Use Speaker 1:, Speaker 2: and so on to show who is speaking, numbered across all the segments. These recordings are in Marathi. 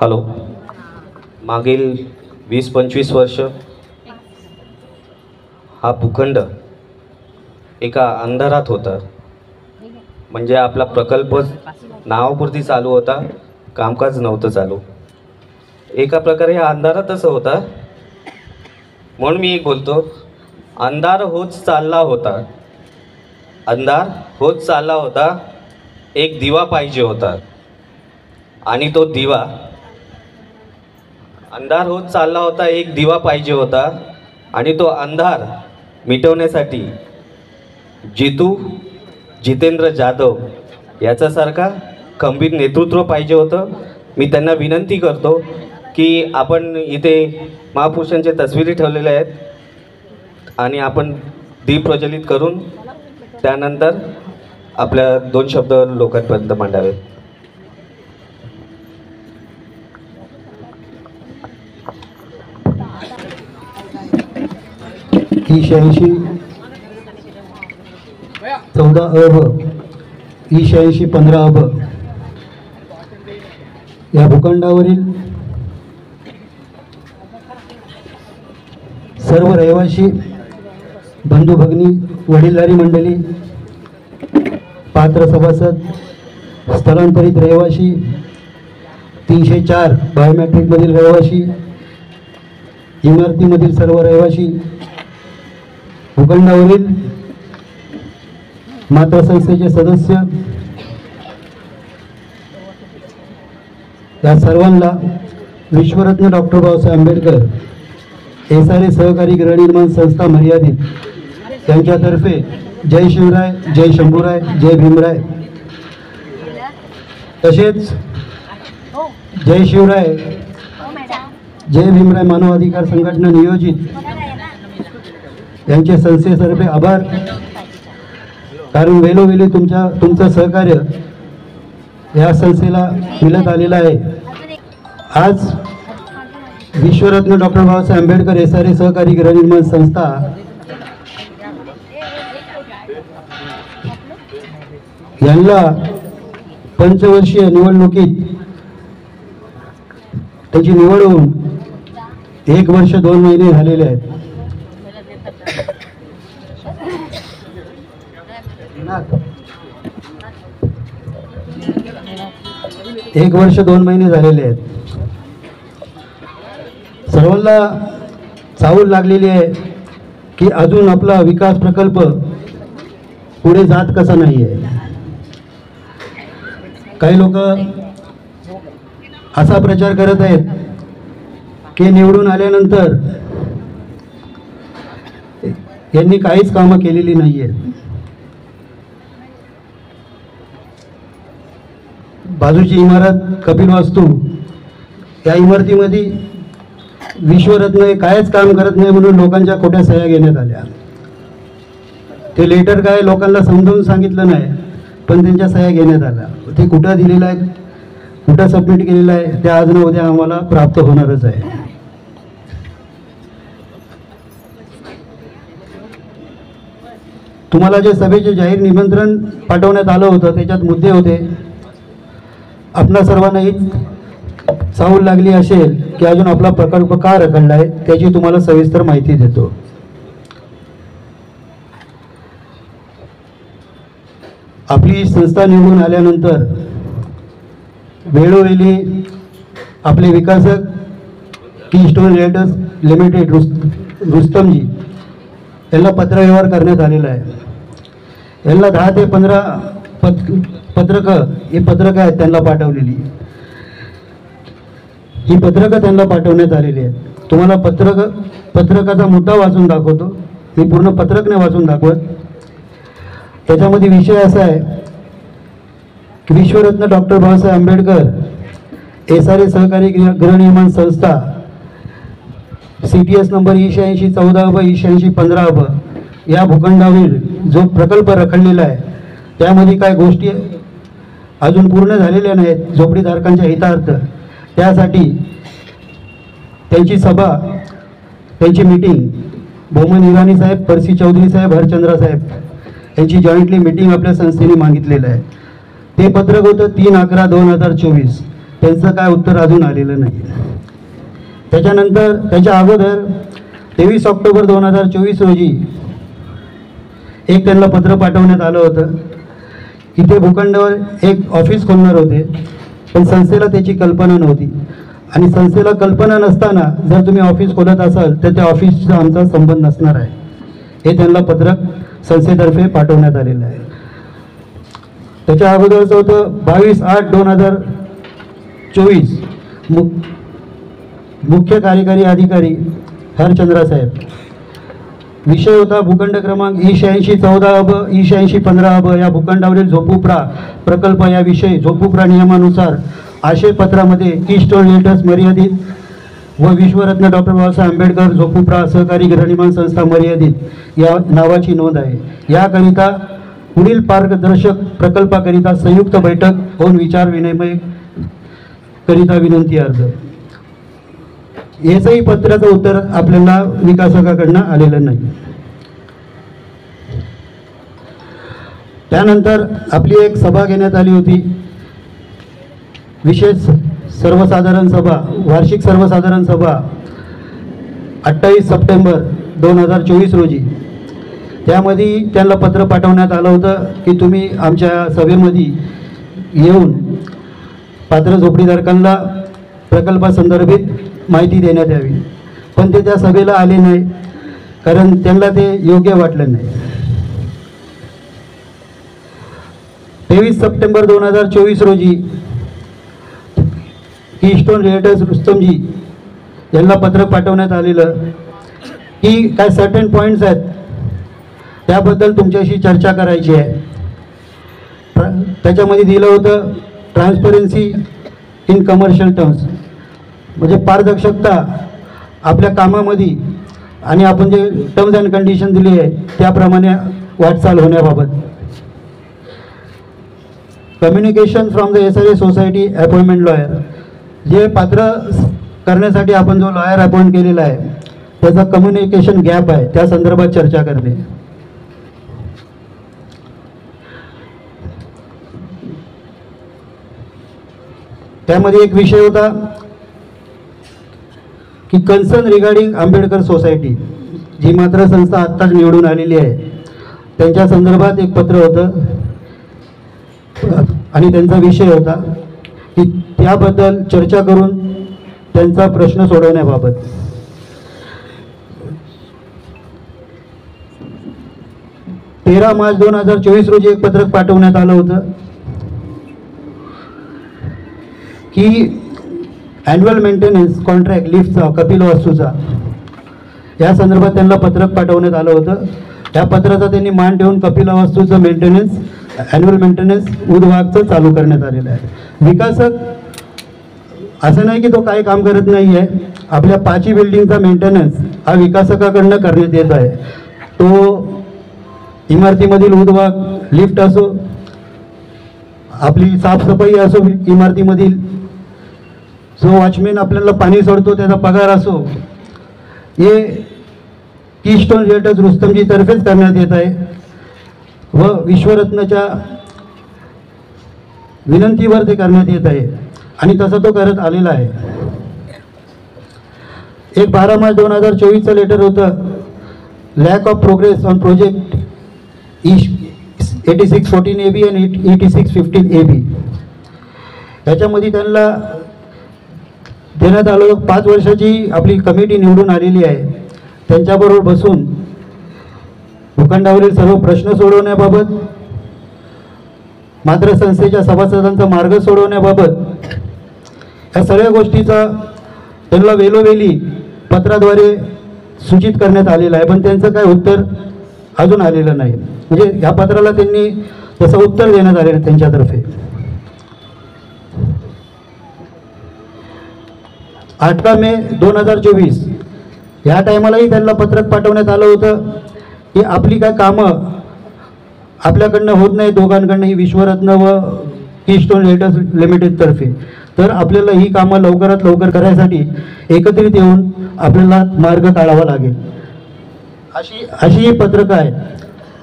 Speaker 1: हॅलो. मागील 20-25 वर्ष हा भूखंड एका अंधारात होता. म्हणजे आपला प्रकल्प नावापुरती चालू होता, कामकाज नव्हतं चालू. एका प्रकारे हा अंधारातच होता. म्हणून मी एक बोलतो, अंधार होत चालला होता, अंधार होत चालला होता, एक दिवा पाहिजे होता. आणि तो दिवा, अंधार होत चालला होता, एक दिवा पाहिजे होता. आणि तो अंधार मिटवण्यासाठी जितेंद्र जाधव याच्यासारखा खंबीर नेतृत्व पाहिजे होतं. मी त्यांना विनंती करतो की आपण इथे महापुरुषांच्या तस्विरी ठेवलेल्या आहेत आणि आपण दीप प्रज्वलित करून त्यानंतर आपल्या 2 शब्द लोकांपर्यंत मांडावेत.
Speaker 2: E86 14 अब, E86 15 अब या भूखंडावरील सर्व रहिवासी बंधू भगिनी, वडीलधारी मंडळी, पात्र सभासद, स्थलांतरित रहिवासी, 304 बायोमेट्रिकमधील रहिवासी, इमारतीमधील सर्व रहिवासी, भूखंडावरील माता संस्थेचे सदस्य, या सर्वांना विश्वरत्न डॉक्टर बाबासाहेब आंबेडकर SRA सहकारी गृहनिर्माण संस्था मर्यादित यांच्यातर्फे जय शिवराय, जय शंभूराय, जय भीमराय. तसेच जय शिवराय, जय भीमराय मानवाधिकार संघटना नियोजित यांचे संस्थेतर्फे आभार. कारण वेळोवेळी तुमचं सहकार्य या संस्थेला मिळत आलेलं आहे. आज विश्वरत्न डॉक्टर बाबासाहेब आंबेडकर SRA सहकारी गृहनिर्माण संस्था यांना पंचवर्षीय निवडणुकीत त्याची निवड होऊन 1 वर्ष 2 महिने झालेले आहेत. 1 वर्ष 2 महिने झालेले आहेत. सर्वांना चाहूल लागलेली आहे की अजून आपला विकास प्रकल्प पुढे जात कसा नाही आहे. काही लोक असा प्रचार करत आहेत की निवडून आल्यानंतर यांनी काहीच कामं केलेली नाही आहेत. बाजूची इमारत कपिलवास्तू, या इमारतीमध्ये विश्वरत्न हे कायच काम करत नाही म्हणून लोकांच्या खोट्या सह्या घेण्यात आल्या. ते लेटर काय लोकांना समजावून सांगितलं नाही, पण त्यांच्या सह्या घेण्यात आल्या. ते कुठं दिलेलं आहे, कुठं सबमिट केलेलं आहे, ते आज न उद्या आम्हाला प्राप्त होणारच आहे. तुम्हाला जे सभेचे जाहीर निमंत्रण पाठवण्यात आलं होतं त्याच्यात मुद्दे होते. आपणा सर्वांना ही चाहूल लागली असेल की अजून आपला प्रकल्प का रखडला आहे, त्याची तुम्हाला सविस्तर माहिती देतो. आपली संस्था निवडून आल्यानंतर वेळोवेळी आपले विकासक कीस्टोन रिएल्टर्स लिमिटेड रुस्तमजी यांना पत्रव्यवहार करण्यात आलेला आहे. यांना 10 ते 15 पत्रकं आहेत त्यांना पाठवलेली. ही पत्रकं त्यांना पाठवण्यात आलेली आहेत. तुम्हाला पत्रकाचा मुद्दा वाचून दाखवतो. मी पूर्ण पत्रक नाही वाचून दाखवत. त्याच्यामध्ये विषय असा आहे की विश्वरत्न डॉक्टर बाबासाहेब आंबेडकर SRA सहकारी गृहनिर्माण संस्था CTS नंबर E86 14 अब, E86 15 अब या भूखंडावरील जो प्रकल्प रखडलेला आहे त्यामध्ये काय गोष्टी अजून पूर्ण झालेल्या नाहीत झोपडीधारकांच्या हितार्थ. त्यासाठी त्यांची सभा, त्यांची मीटिंग बोमन इराणी साहेब, परसी चौधरी साहेब, हरचंद्रा साहेब यांची जॉईंटली मीटिंग आपल्या संस्थेने मागितलेलं आहे. ते पत्रक होतं 3/11/2024. त्यांचं काय उत्तर अजून आलेलं नाही. त्याच्यानंतर त्याच्या अगोदर 23 ऑक्टोबर 2024 रोजी एक त्यांना पत्र पाठवण्यात आलं होतं की ते भूखंडावर एक ऑफिस खोलणार होते, पण संस्थेला त्याची कल्पना नव्हती. आणि संस्थेला कल्पना नसताना जर तुम्ही ऑफिस खोलत असाल तर त्या ऑफिसचा आमचा संबंध नसणार आहे, हे त्यांना पत्रक संस्थेतर्फे पाठवण्यात आलेलं आहे. त्याच्या अगोदरचं होतं 22/8/2024 मुख्य कार्यकारी अधिकारी हरचंद्रा साहेब. विषय होता भूखंड क्रमांक E8614 E8615 या भूखंडावरील झोपुप्रा प्रकल्प याविषयी झोपुप्रा नियमानुसार आशयपत्रामध्ये कीस्टोन रिएल्टर्स मर्यादित व विश्वरत्न डॉक्टर बाबासाहेब आंबेडकर झोपुप्रा सहकारी गृहनिर्माण संस्था मर्यादित या नावाची नोंद आहे. याकरिता पुढील मार्गदर्शक प्रकल्पाकरिता संयुक्त बैठक होऊन विचार विनिमय करिता विनंती अर्ज. याचंही पत्राचं उत्तर आपल्याला विकासकाकडनं आलेलं नाही. त्यानंतर आपली एक सभा घेण्यात आली होती, विशेष सर्वसाधारण सभा, वार्षिक सर्वसाधारण सभा 28 सप्टेंबर 2024 रोजी. त्यामध्ये त्यांना पत्र पाठवण्यात आलं होतं की तुम्ही आमच्या सभेमध्ये येऊन पात्र झोपडीधारकांना प्रकल्पासंदर्भित माहिती देण्यात यावी, पण ते त्या सभेला आले नाही कारण त्यांना ते योग्य वाटलं नाही. 23 सप्टेंबर 2024 रोजी कीस्टोन रिएल्टर्स रुस्तमजी यांना पत्र पाठवण्यात आलेलं की काय सर्टन पॉईंट्स आहेत त्याबद्दल तुमच्याशी चर्चा करायची आहे. त्याच्यामध्ये दिलं होतं ट्रान्सपरन्सी इन कमर्शियल टर्म्स, म्हणजे पारदर्शकता आपल्या कामामध्ये आणि आपण जे टर्म्स अँड कंडिशन दिली आहे त्याप्रमाणे वाटचाल होण्याबाबत. Communication from the SRA society appointment lawyer, जे पात्र करण्यासाठी आपण जो लॉयर अपॉइंट केलेला आहे त्याचा कम्युनिकेशन गॅप आहे, त्या संदर्भात चर्चा करणे. त्यामध्ये एक विषय होता की कन्सर्न रिगार्डिंग आंबेडकर सोसायटी, जी मात्र संस्था आत्ताच निवडून आलेली आहे, त्यांच्या संदर्भात एक पत्र होतं आणि त्यांचा विषय होता की त्याबद्दल चर्चा करून त्यांचा प्रश्न सोडवण्याबाबत. तेरा मार्च 2024 रोजी एक पत्रक पाठवण्यात आलं होतं की ॲन्युअल मेंटेनन्स कॉन्ट्रॅक्ट लिफ्टचा कपिल वास्तूचा या संदर्भात त्यांना पत्रक पाठवण्यात आलं होतं. त्या पत्राचा त्यांनी मान ठेवून कपिल वास्तूचं मेंटेनन्स ॲन्युअल मेंटेनन्स विभागाचं चालू करण्यात आलेलं आहे. विकासक असं नाही की तो काही काम करत नाही आहे, आपल्या 5ही बिल्डिंगचा मेंटेनन्स हा विकासकाकडनं करण्यात येत आहे. तो इमारतीमधील उद्भाग, लिफ्ट असो, आपली साफसफाई असो, इमारतीमधील जो वॉचमॅन आपल्याला पाणी सोडतो त्याचा पगार असो, हे कीस्टोन रिएल्टर्स रुस्तमजी तर्फेच करण्यात येत आहे व विश्वरत्नच्या विनंतीवर ते करण्यात येत आहे आणि तसं तो करत आलेला आहे. एक 12 मार्च 2024चं लेटर होतं lack of progress on project 8614 AB आणि 8615 AB. याच्यामध्ये त्यांना देण्यात आलं 5 वर्षाची आपली कमिटी निवडून आलेली आहे, त्यांच्याबरोबर बसून भूखंडावरील सर्व प्रश्न सोडवण्याबाबत, मात्र संस्थेच्या सभासदांचा मार्ग सोडवण्याबाबत या सगळ्या गोष्टीचा त्यांना वेळोवेळी पत्राद्वारे सूचित करण्यात आलेलं आहे, पण त्यांचं काय उत्तर अजून आलेलं नाही. म्हणजे या पत्राला त्यांनी तसं उत्तर देण्यात आलेलं त्यांच्यातर्फे. 18 मे 2024 ह्या टायमालाही त्यांना पत्रक पाठवण्यात आलं होतं की आपली काय कामं आपल्याकडनं होत नाही, दोघांकडनं, ही विश्वरत्न व कीस्टोन रिएल्टर्स लिमिटेडतर्फे, तर आपल्याला ही कामं लवकरात लवकर करायसाठी एकत्रित येऊन आपल्याला मार्ग काढावा लागेल, अशी ही पत्रकं आहेत.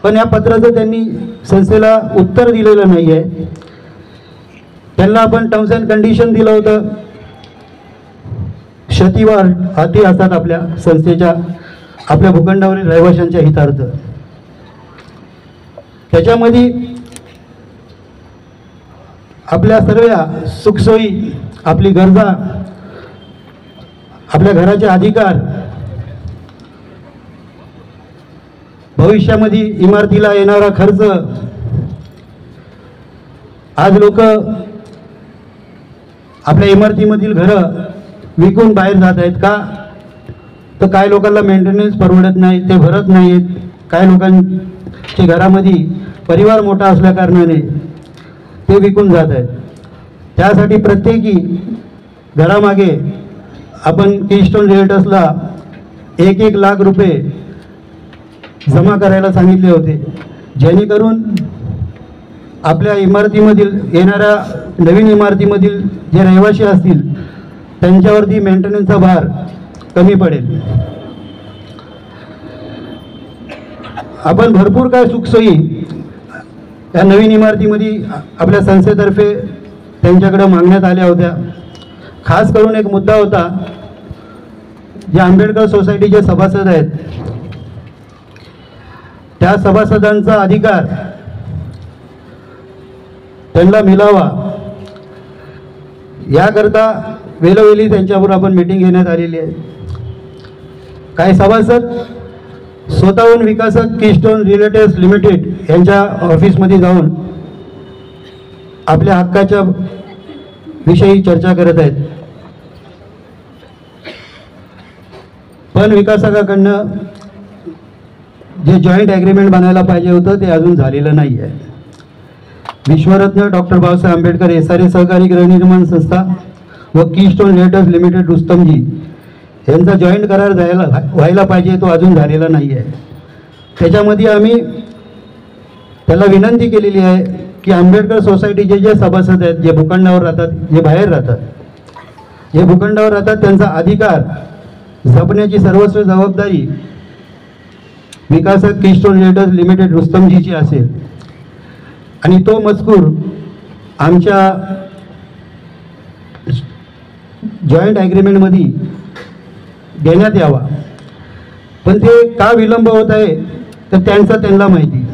Speaker 2: पण या पत्राचं त्यांनी संस्थेला उत्तर दिलेलं नाही आहे. त्यांना आपण टर्म्स अँड कंडिशन दिलं होतं. क्षतिवार अटी असतात आपल्या संस्थेच्या, आपल्या भूखंडावरील रहिवाशांच्या हितार्थ. त्याच्यामध्ये आपल्या सर्व सुखसोयी, आपली गरजा, आपल्या घराचे अधिकार, भविष्यामध्ये इमारतीला येणारा खर्च, आज लोक आपल्या इमारतीमधील घरं विकून बाहेर जात आहेत का? तर काय लोकांना मेंटेनन्स परवडत नाही, ते भरत नाहीत. काय लोकांच्या घरामध्ये परिवार मोठा असल्या कारणाने ते विकून जात आहेत. त्यासाठी प्रत्येकी घरामागे आपण कीस्टोन रिअल्टर्सला 1-1 लाख रुपये जमा करायला सांगितले होते, जेणेकरून आपल्या इमारतीमधील येणाऱ्या नवीन इमारतीमधील जे रहिवासी असतील त्यांच्यावरती मेंटेनन्सचा भार कमी पडेल. आपण भरपूर काय सुखसोयी या नवीन इमारतीमध्ये आपल्या संस्थेतर्फे त्यांच्याकडे मागण्यात आल्या होत्या. खास करून एक मुद्दा होता, जे आंबेडकर सोसायटीचे सभासद आहेत त्या सभासदांचा अधिकार त्यांना मिळावा याकरता वेळोवेळी त्यांच्याबरोबर आपण मीटिंग घेण्यात आलेली आहे. काही सभासद स्वतःहून विकासक कीस्टोन रिअल्टर्स लिमिटेड यांच्या ऑफिसमध्ये जाऊन आपल्या हक्काच्या विषयी चर्चा करत आहेत, पण विकासकाकडनं जे जॉईंट ॲग्रीमेंट बनायला पाहिजे होतं ते अजून झालेलं नाही आहे. विश्वरत्न डॉक्टर बाबासाहेब आंबेडकर SRA सहकारी गृहनिर्माण संस्था व कीस्टोन रिअल्टर्स लिमिटेड रुस्तमजी यांचा जॉईंट करार व्हायला पाहिजे, तो अजून झालेला नाही आहे. त्याच्यामध्ये आम्ही त्याला विनंती केलेली आहे की आंबेडकर सोसायटीचे जे सभासद आहेत, जे भूखंडावर राहतात, जे बाहेर राहतात, जे भूखंडावर राहतात, त्यांचा अधिकार जपण्याची सर्वस्व जबाबदारी विकासक कीस्टोन रिअल्टर्स लिमिटेड रुस्तमजीची असेल आणि तो मजकूर आमच्या जॉईंट ॲग्रीमेंटमध्ये देण्यात यावा. पण ते का विलंब होत आहे तर त्यांचं त्यांना माहिती.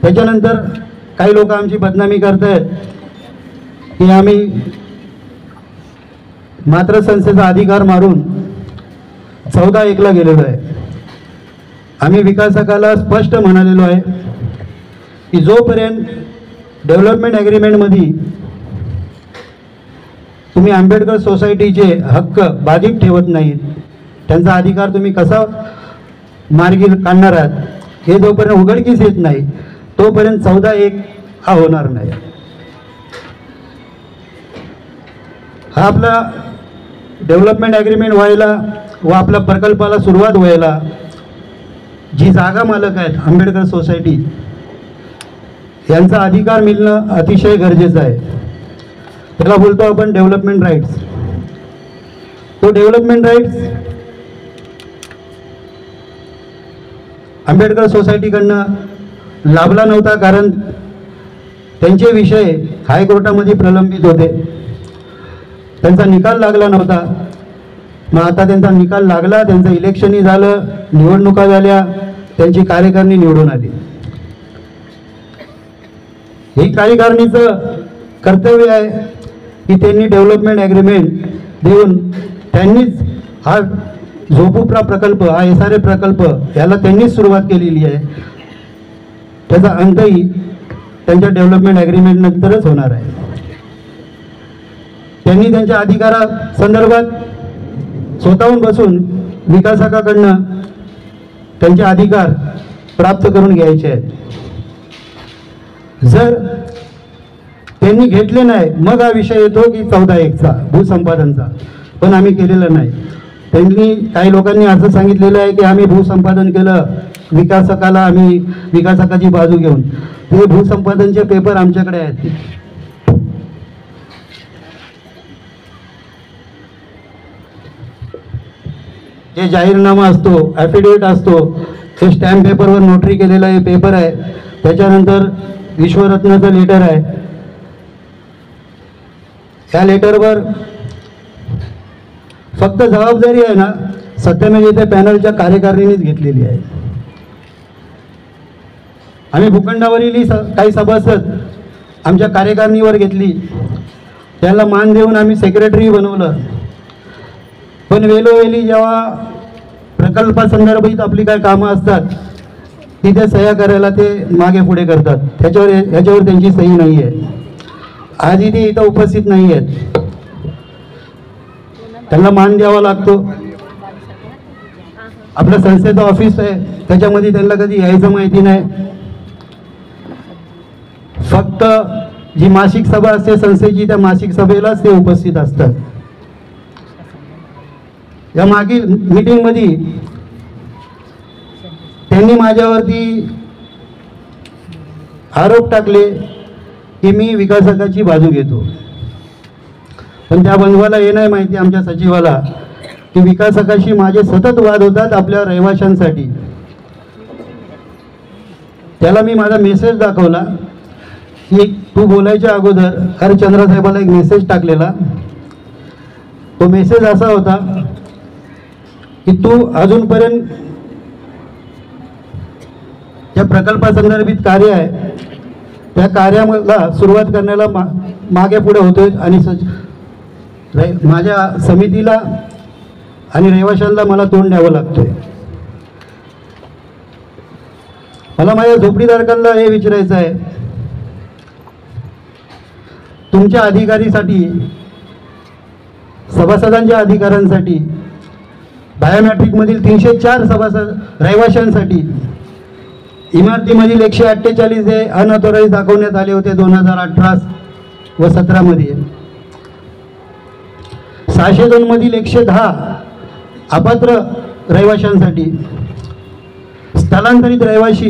Speaker 2: त्याच्यानंतर काही लोक आमची बदनामी करत आहेत की आम्ही मात्र संस्थेचा अधिकार मारून 14-1ला गेलेलो आहे. आम्ही विकासकाला स्पष्ट म्हणालेलो आहे की जोपर्यंत डेव्हलपमेंट ॲग्रीमेंटमध्ये तुम्ही आंबेडकर सोसायटीचे हक्क बाधित ठेवत नाहीत, त्यांचा अधिकार तुम्ही कसा मार्गी काढणार आहात हे जोपर्यंत उघडकीस येत नाही तोपर्यंत 14-1 हा होणार नाही. हा आपला डेव्हलपमेंट ॲग्रीमेंट व्हायला व आपल्या प्रकल्पाला सुरुवात व्हायला जी जागा मालक आहेत आंबेडकर सोसायटी यांचा अधिकार मिळणं अतिशय गरजेचं आहे. त्याला बोलतो आपण डेव्हलपमेंट राईट्स. तो डेव्हलपमेंट राईट्स आंबेडकर सोसायटीकडनं लाभला नव्हता, कारण त्यांचे विषय हायकोर्टामध्ये प्रलंबित होते, त्यांचा निकाल लागला नव्हता. मग आता त्यांचा निकाल लागला, त्यांचं इलेक्शनही झालं, निवडणुका झाल्या, त्यांची कार्यकारिणी निवडून आली. हे कार्यकारिणीचं कर्तव्य आहे की त्यांनी डेव्हलपमेंट ॲग्रीमेंट देऊन त्यांनीच हा झोपुप्रा प्रकल्प, हा SRA प्रकल्प याला त्यांनीच सुरुवात केलेली आहे. त्याचा अंतही त्यांच्या डेव्हलपमेंट ॲग्रीमेंट नंतरच होणार आहे. त्यांनी त्यांच्या अधिकारासंदर्भात स्वतःहून बसून विकासकाकडनं त्यांचे अधिकार प्राप्त करून घ्यायचे आहेत. जर त्यांनी घेतले नाही मग हा विषय येतो की 14-1चा भूसंपादनचा, पण आम्ही केलेलं नाही. त्यांनी काही लोकांनी असं सांगितलेलं आहे की आम्ही भूसंपादन केलं, विकासकाला आम्ही विकासकाची बाजू घेऊन. ते भूसंपादनचे पेपर आमच्याकडे आहेत. जे जाहीरनामा असतो, ॲफिडेविट असतो, हे स्टॅम्प पेपरवर नोटरी केलेला हे पेपर आहे. त्याच्यानंतर विश्वरत्नाचं लेटर आहे. ह्या लेटरवर फक्त जबाबदारी आहे ना सत्यमेव पॅनलच्या कार्यकारिणीनेच घेतलेली आहे. आम्ही भूखंडावरील काही सभासद आमच्या कार्यकारिणीवर घेतली, त्याला मान देऊन आम्ही सेक्रेटरी बनवलं. पण वेळोवेळी जेव्हा प्रकल्पासंदर्भात आपली काय कामं असतात तिथे सह्या करायला ते मागे पुढे करतात. ह्याच्यावर त्यांची सही नाही आहे. आजही ते इथं उपस्थित नाही आहेत. त्यांना मान द्यावा लागतो. आपल्या संस्थेचं ऑफिस आहे, त्याच्यामध्ये त्यांना कधी यायचं माहिती नाही. फक्त जी मासिक सभा असते संस्थेची, त्या मासिक सभेलाच ते उपस्थित असतात. या मागील मीटिंगमध्ये त्यांनी माझ्यावरती आरोप टाकले की मी विकासकाची बाजू घेतो. पण त्या बंधवाला हे नाही माहिती, आमच्या सचिवाला, की विकासकाशी माझे सतत वाद होतात आपल्या रहिवाशांसाठी. त्याला मी माझा मेसेज दाखवला की तू बोलायच्या अगोदर अरे चंद्रसाहेबाला एक मेसेज टाकलेला. तो मेसेज असा होता की तू अजूनपर्यंत ज्या प्रकल्पासंदर्भित कार्य आहे त्या कार्याला सुरुवात करण्याला मागे पुढे होतोय आणि माझ्या समितीला आणि रहिवाशांना मला तोंड द्यावं लागतोय. मला माझ्या झोपडीधारकांना हे विचारायचं आहे, तुमच्या अधिकारीसाठी, सभासदांच्या अधिकारांसाठी, बायोमेट्रिकमधील 304 सभासद रहिवाशांसाठी इमारतीमधील 148 हे अनऑथोराइज दाखवण्यात आले होते 2018 व 17 मध्ये. 602 मधील 110 अपात्र रहिवाशांसाठी, स्थलांतरित रहिवाशी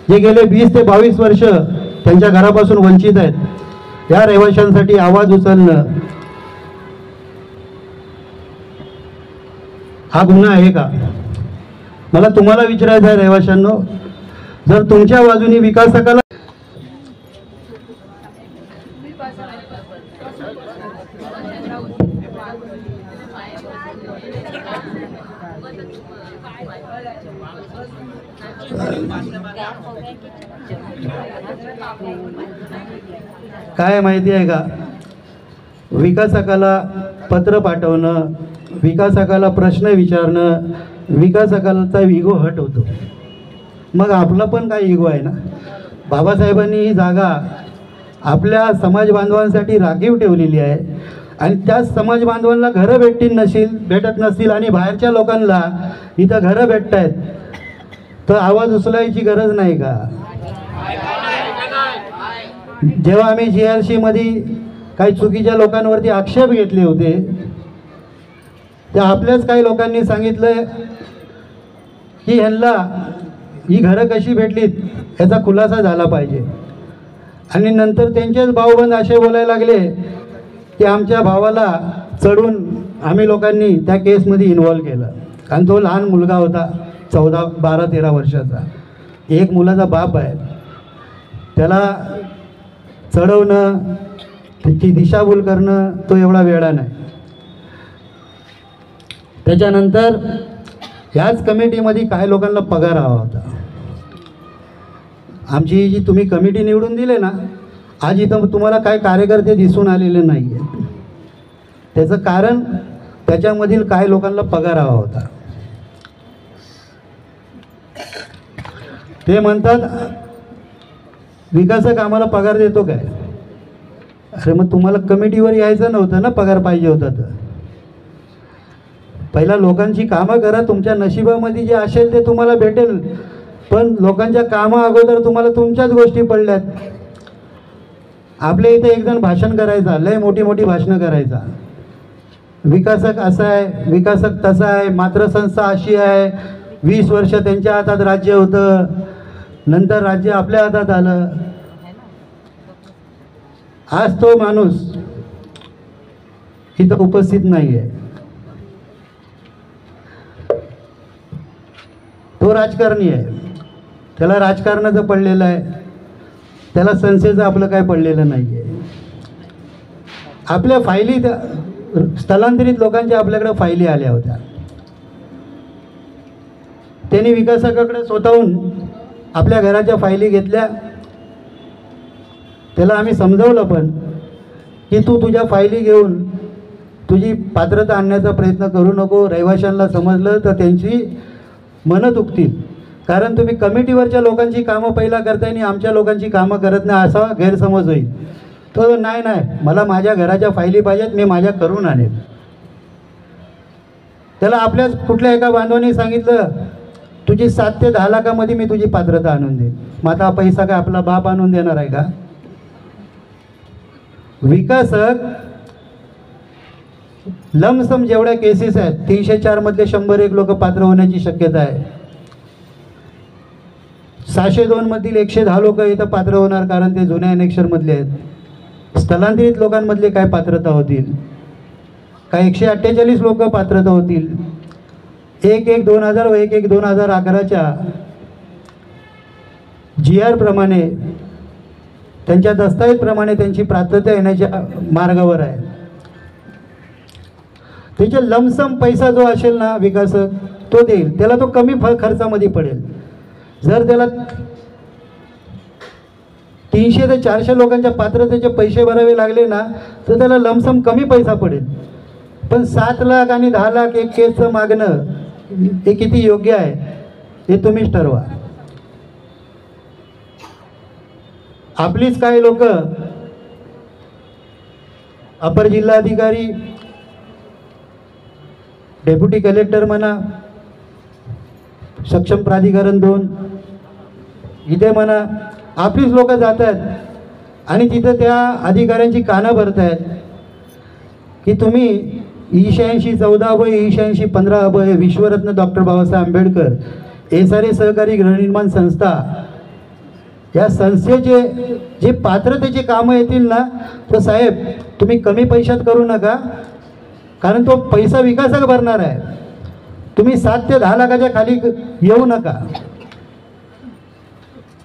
Speaker 2: जे गेले 20 ते 22 वर्ष त्यांच्या घरापासून वंचित आहेत, या रहिवाशांसाठी आवाज उचलणं हा गुन्हा आहे का? मला तुम्हाला विचारायचं आहे रहिवाशांनो, जर तुमच्या बाजूने विकासकाला काय माहिती आहे का, विकासकाला पत्र पाठवणं, विकासकाला प्रश्न विचारणं, विकासकाचा इगो हट होतो. मग आपला पण काय इगो आहे ना. बाबासाहेबांनी ही जागा आपल्या समाज बांधवांसाठी राखीव ठेवलेली आहे आणि त्याच समाज बांधवांना घरं भेटत नसतील आणि बाहेरच्या लोकांना इथं घरं भेटत आहेत, तर आवाज उचलायची गरज नाही का? जेव्हा आम्ही GRC मध्ये काही चुकीच्या लोकांवरती आक्षेप घेतले होते, त्या आपल्याच काही लोकांनी सांगितलं की ह्यांना ही घरं कशी भेटलीत याचा खुलासा झाला पाहिजे. आणि नंतर त्यांचेच भाऊबंद असे बोलायला लागले की आमच्या भावाला चढून आम्ही लोकांनी त्या केसमध्ये इन्व्हॉल्व केलं. कारण तो लहान मुलगा होता, 14, 12, 13 वर्षाचा. एक मुलाचा बाप आहे, त्याला चढवणं, त्याची दिशाभूल करणं तो एवढा वेळा नाही. त्याच्यानंतर ह्याच कमिटीमध्ये काही लोकांना पगार हवा होता. आमची जी तुम्ही कमिटी निवडून दिले ना, आज इथं तुम्हाला काय कार्यकर्ते दिसून आलेले नाही आहेत. त्याचं कारण त्याच्यामधील काही लोकांना पगार हवा होता. ते म्हणतात विकासक आम्हाला पगार देतो काय? अरे मग तुम्हाला कमिटीवर यायचं नव्हतं ना, पगार पाहिजे होता तर. पहिला लोकांची कामं करा, तुमच्या नशिबामध्ये जे असेल ते तुम्हाला भेटेल. पण लोकांच्या कामा अगोदर तुम्हाला तुमच्याच गोष्टी पडल्यात. आपल्या इथे एक जण भाषण करायचा, लय मोठी मोठी भाषणं करायचा, विकासक असा आहे, विकासक तसा आहे, मातृसंस्था अशी आहे, 20 वर्ष त्यांच्या हातात राज्य होतं, नंतर राज्य आपल्या हातात आलं. आज तो माणूस इथं उपस्थित नाही आहे. तो राजकारणी आहे, त्याला राजकारणाचं पडलेलं आहे, त्याला संस्थेचं आपलं काय पडलेलं नाही आहे. आपल्या फायली स्थलांतरित लोकांच्या आपल्याकडे फायली आल्या होत्या. त्यांनी विकासकाकडे स्वतःहून आपल्या घराच्या फायली घेतल्या. त्याला आम्ही समजावलं पण की तू तुझ्या फायली घेऊन तुझी पात्रता आणण्याचा प्रयत्न करू नको. रहिवाशांना समजलं तर त्यांची मनं दुखतील, कारण तुम्ही कमिटीवरच्या लोकांची कामं पहिला करताय आणि आमच्या लोकांची कामं करत नाही असा गैरसमज होईल. तो नाही मला माझ्या घराच्या फायली पाहिजेत, मी माझ्या करून आणेल. त्याला आपल्याच कुठल्या एका बांधवांनी सांगितलं तुझी 7 ते 10 लाखामध्ये मी तुझी पात्रता आणून देईन. मग आता पैसा काय आपला बाप आणून देणार आहे का? विकासक लमसम जेवढ्या केसेस आहेत 304 मधले 101 लोक पात्र होण्याची शक्यता आहे. 602 मधील 110 लोक इथं पात्र होणार, कारण ते जुन्या अनेक्षर मधले आहेत. स्थलांतरित लोकांमधले काय पात्रता होतील? काय 148 लोक पात्रता होतील. 1/1/2000 व 1/1/2011च्या GR प्रमाणे त्यांच्या दस्तावेजप्रमाणे त्यांची पात्रता येण्याच्या मार्गावर आहे. त्याचे लमसम पैसा जो असेल ना विकासक तो देईल. त्याला तो कमी खर्चामध्ये पडेल. जर त्याला 300 ते 400 लोकांच्या पात्रतेचे पैसे भरावे लागले ना तर त्याला लमसम कमी पैसा पडेल. पण 7 लाख आणि 10 लाख एक केसचं मागणं हे किती योग्य आहे हे तुम्हीच ठरवा. आपलीच काही लोक अपर जिल्हाधिकारी, डेप्युटी कलेक्टर म्हणा, सक्षम प्राधिकरण 2 इथे म्हणा, आपलीच लोक जात आहेत आणि तिथं त्या अधिकाऱ्यांची कानं भरत आहेत की तुम्ही 8614 8615 हे विश्वरत्न डॉक्टर बाबासाहेब आंबेडकर SRA सहकारी गृहनिर्माण संस्था या संस्थेचे जे पात्रतेचे कामं येतील ना तर साहेब तुम्ही कमी पैशात करू नका, कारण तो पैसा विकासक भरणार आहे. तुम्ही 7 ते 10 लाखाच्या खाली येऊ नका.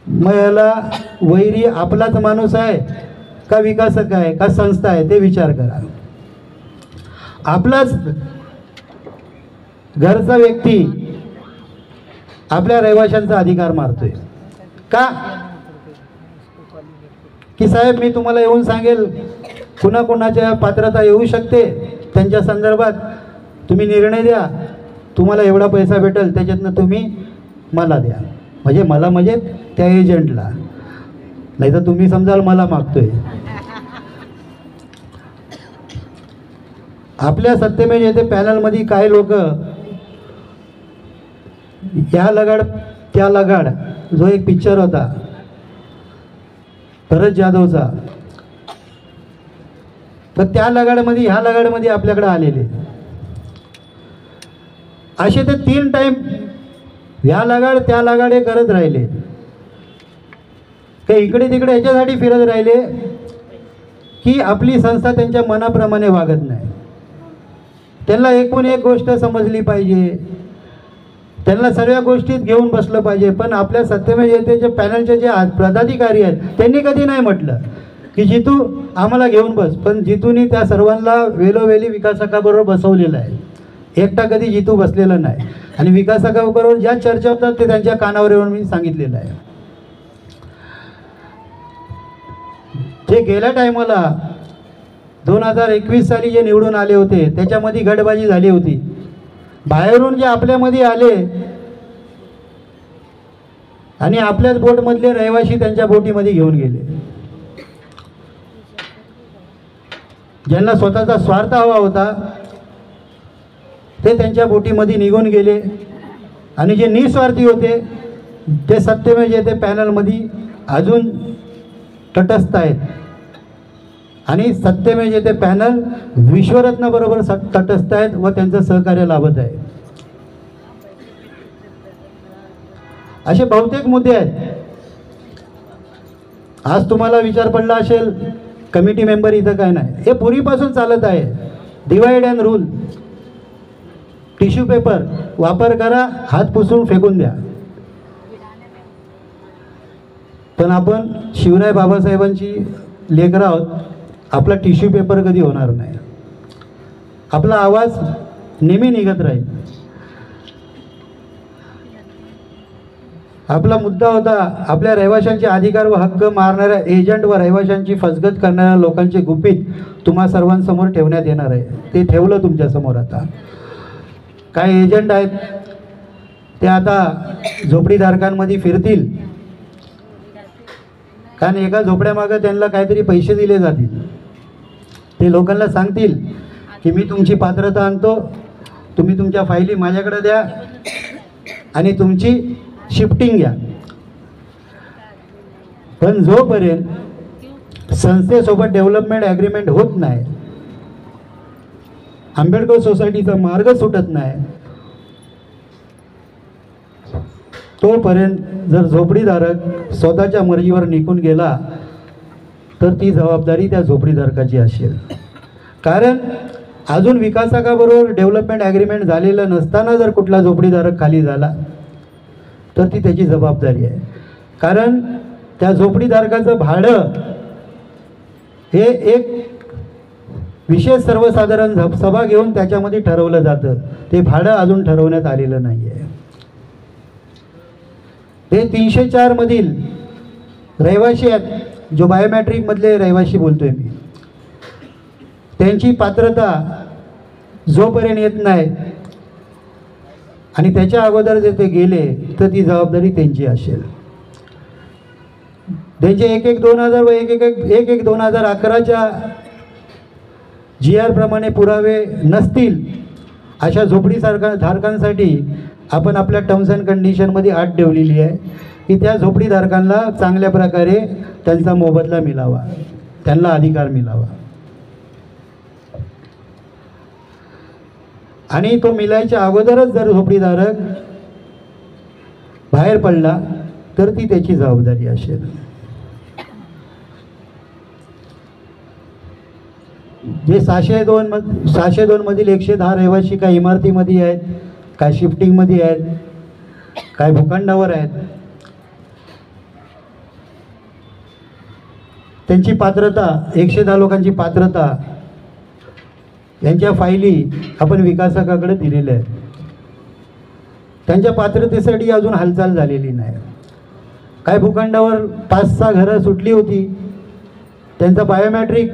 Speaker 2: मग याला वैरी आपलाच माणूस आहे का विकासक आहे का संस्था आहे ते विचार करा. आपलाच घरचा व्यक्ती आपल्या रहिवाशांचा अधिकार मारतोय का? की साहेब मी तुम्हाला येऊन सांगेल कुणाकुणाच्या पात्रता येऊ शकते त्यांच्या संदर्भात तुम्ही निर्णय द्या, तुम्हाला एवढा पैसा भेटेल त्याच्यातनं तुम्ही मला द्या. म्हणजे मला म्हणजे त्या एजंटला, नाही तर तुम्ही समजाल मला मागतोय. आपल्या सत्तेमेव येथे पॅनलमध्ये काही लोक या लगाड त्या लगाड जो एक पिक्चर होता भरत जाधवचा, तर त्या लगाडमध्ये ह्या लगाडमध्ये आपल्याकडे आलेले असे ते 3 टाइम ह्या लगाड त्या लगाड हे करत राहिले. काही इकडे तिकडे याच्यासाठी फिरत राहिले की आपली संस्था त्यांच्या मनाप्रमाणे वागत नाही. त्यांना एकूण एक गोष्ट समजली पाहिजे, त्यांना सर्व गोष्टीत घेऊन बसलं पाहिजे. पण आपल्या सत्तेमेव जनतेचे पॅनलचे जे पदाधिकारी आहेत त्यांनी कधी नाही म्हटलं की जितू आम्हाला घेऊन बस. पण जितूनी त्या सर्वांना वेळोवेळी विकासकाबरोबर बसवलेलं आहे. एकटा कधी जितू बसलेला नाही. आणि विकासकाबरोबर ज्या चर्चा होतात ते त्यांच्या कानावर येऊन मी सांगितलेलं आहे. जे गेल्या टायमाला 2021 साली जे निवडून आले होते त्याच्यामध्ये गटबाजी झाली होती. बाहेरून जे आपल्यामध्ये आले आणि आपल्याच बोटमधले रहिवासी त्यांच्या बोटीमध्ये घेऊन गेले. ज्यांना स्वतःचा स्वार्थ हवा होता ते त्यांच्या बोटीमध्ये निघून गेले आणि जे निस्वार्थी होते ते सत्तेमेव जयते पॅनलमध्ये अजून तटस्थ आहेत. आणि सत्तेमेव जयते पॅनल विश्वरत्नाबरोबर तटस्थ आहेत व त्यांचं सहकार्य लाभत आहे. असे बहुतेक मुद्दे आहेत. आज तुम्हाला विचार पडला असेल कमिटी मेंबर इथं काय नाही, हे पूर्वीपासून चालत आहे. Divide and rule, tissue paper वापर करा, हात पुसून फेकून द्या. पण आपण शिवराय बाबासाहेबांची लेकरं आहोत आपला टिश्यू पेपर कधी होणार नाही, आपला आवाज नेहमी निघत राहील. आपला मुद्दा होता आपल्या रहिवाशांचे अधिकार व हक्क मारणाऱ्या एजंट व रहिवाशांची फसगत करणाऱ्या लोकांचे गुपित तुम्हा सर्वांसमोर ठेवण्यात येणार आहे. ते ठेवलं तुमच्यासमोर. आता काय एजंट आहेत ते आता झोपडीधारकांमध्ये फिरतील, कारण एका झोपड्यामागं त्यांना काहीतरी पैसे दिले जातील. ते लोकांना सांगतील की मी तुमची पात्रता आणतो, तुम्ही तुमच्या फायली माझ्याकडे द्या आणि तुमची शिफ्टिंग घ्या. पण जोपर्यंत संस्थेसोबत डेव्हलपमेंट ॲग्रीमेंट होत नाही, आंबेडकर सोसायटीचा मार्ग सुटत नाही, तोपर्यंत जर झोपडीधारक स्वतःच्या मर्जीवर निघून गेला तर ती जबाबदारी त्या झोपडीधारकाची असेल. कारण अजून विकासकाबरोबर डेव्हलपमेंट ॲग्रीमेंट झालेलं नसताना जर कुठला झोपडीधारक खाली झाला तर ती त्याची जबाबदारी आहे. कारण त्या झोपडीधारकाचं भाडं हे एक विशेष सर्वसाधारण सभा घेऊन त्याच्यामध्ये ठरवलं जातं. ते भाडं अजून ठरवण्यात आलेलं नाही आहे. हे 304 मधील रहिवाशी आहेत, जो बायोमॅट्रिकमधले रहिवाशी बोलतोय मी, त्यांची पात्रता जोपर्यंत येत नाही आणि त्याच्या अगोदर जर ते गेले तर ती जबाबदारी त्यांची असेल. त्यांचे 1-1-2000 व 1-1-2011च्या GR प्रमाणे पुरावे नसतील अशा झोपडीधारकांसाठी आपण आपल्या टर्म्स अँड कंडिशनमध्ये अट ठेवलेली आहे की त्या झोपडीधारकांना चांगल्या प्रकारे त्यांचा मोबदला मिळावा, त्यांना अधिकार मिळावा. आणि तो मिळायच्या अगोदरच जर झोपडीधारक बाहेर पडला तर ती त्याची जबाबदारी असेल. जे 602 मधील 110 रहिवासी काय इमारतीमध्ये आहेत, काय शिफ्टिंगमध्ये आहेत, काय भूखंडावर आहेत, त्यांची पात्रता 110 लोकांची पात्रता यांच्या फायली आपण विकासकाकडे दिलेल्या आहेत. त्यांच्या पात्रतेसाठी अजून हालचाल झालेली नाही. काय भूखंडावर 5-6 घरं सुटली होती, त्यांचा बायोमॅट्रिक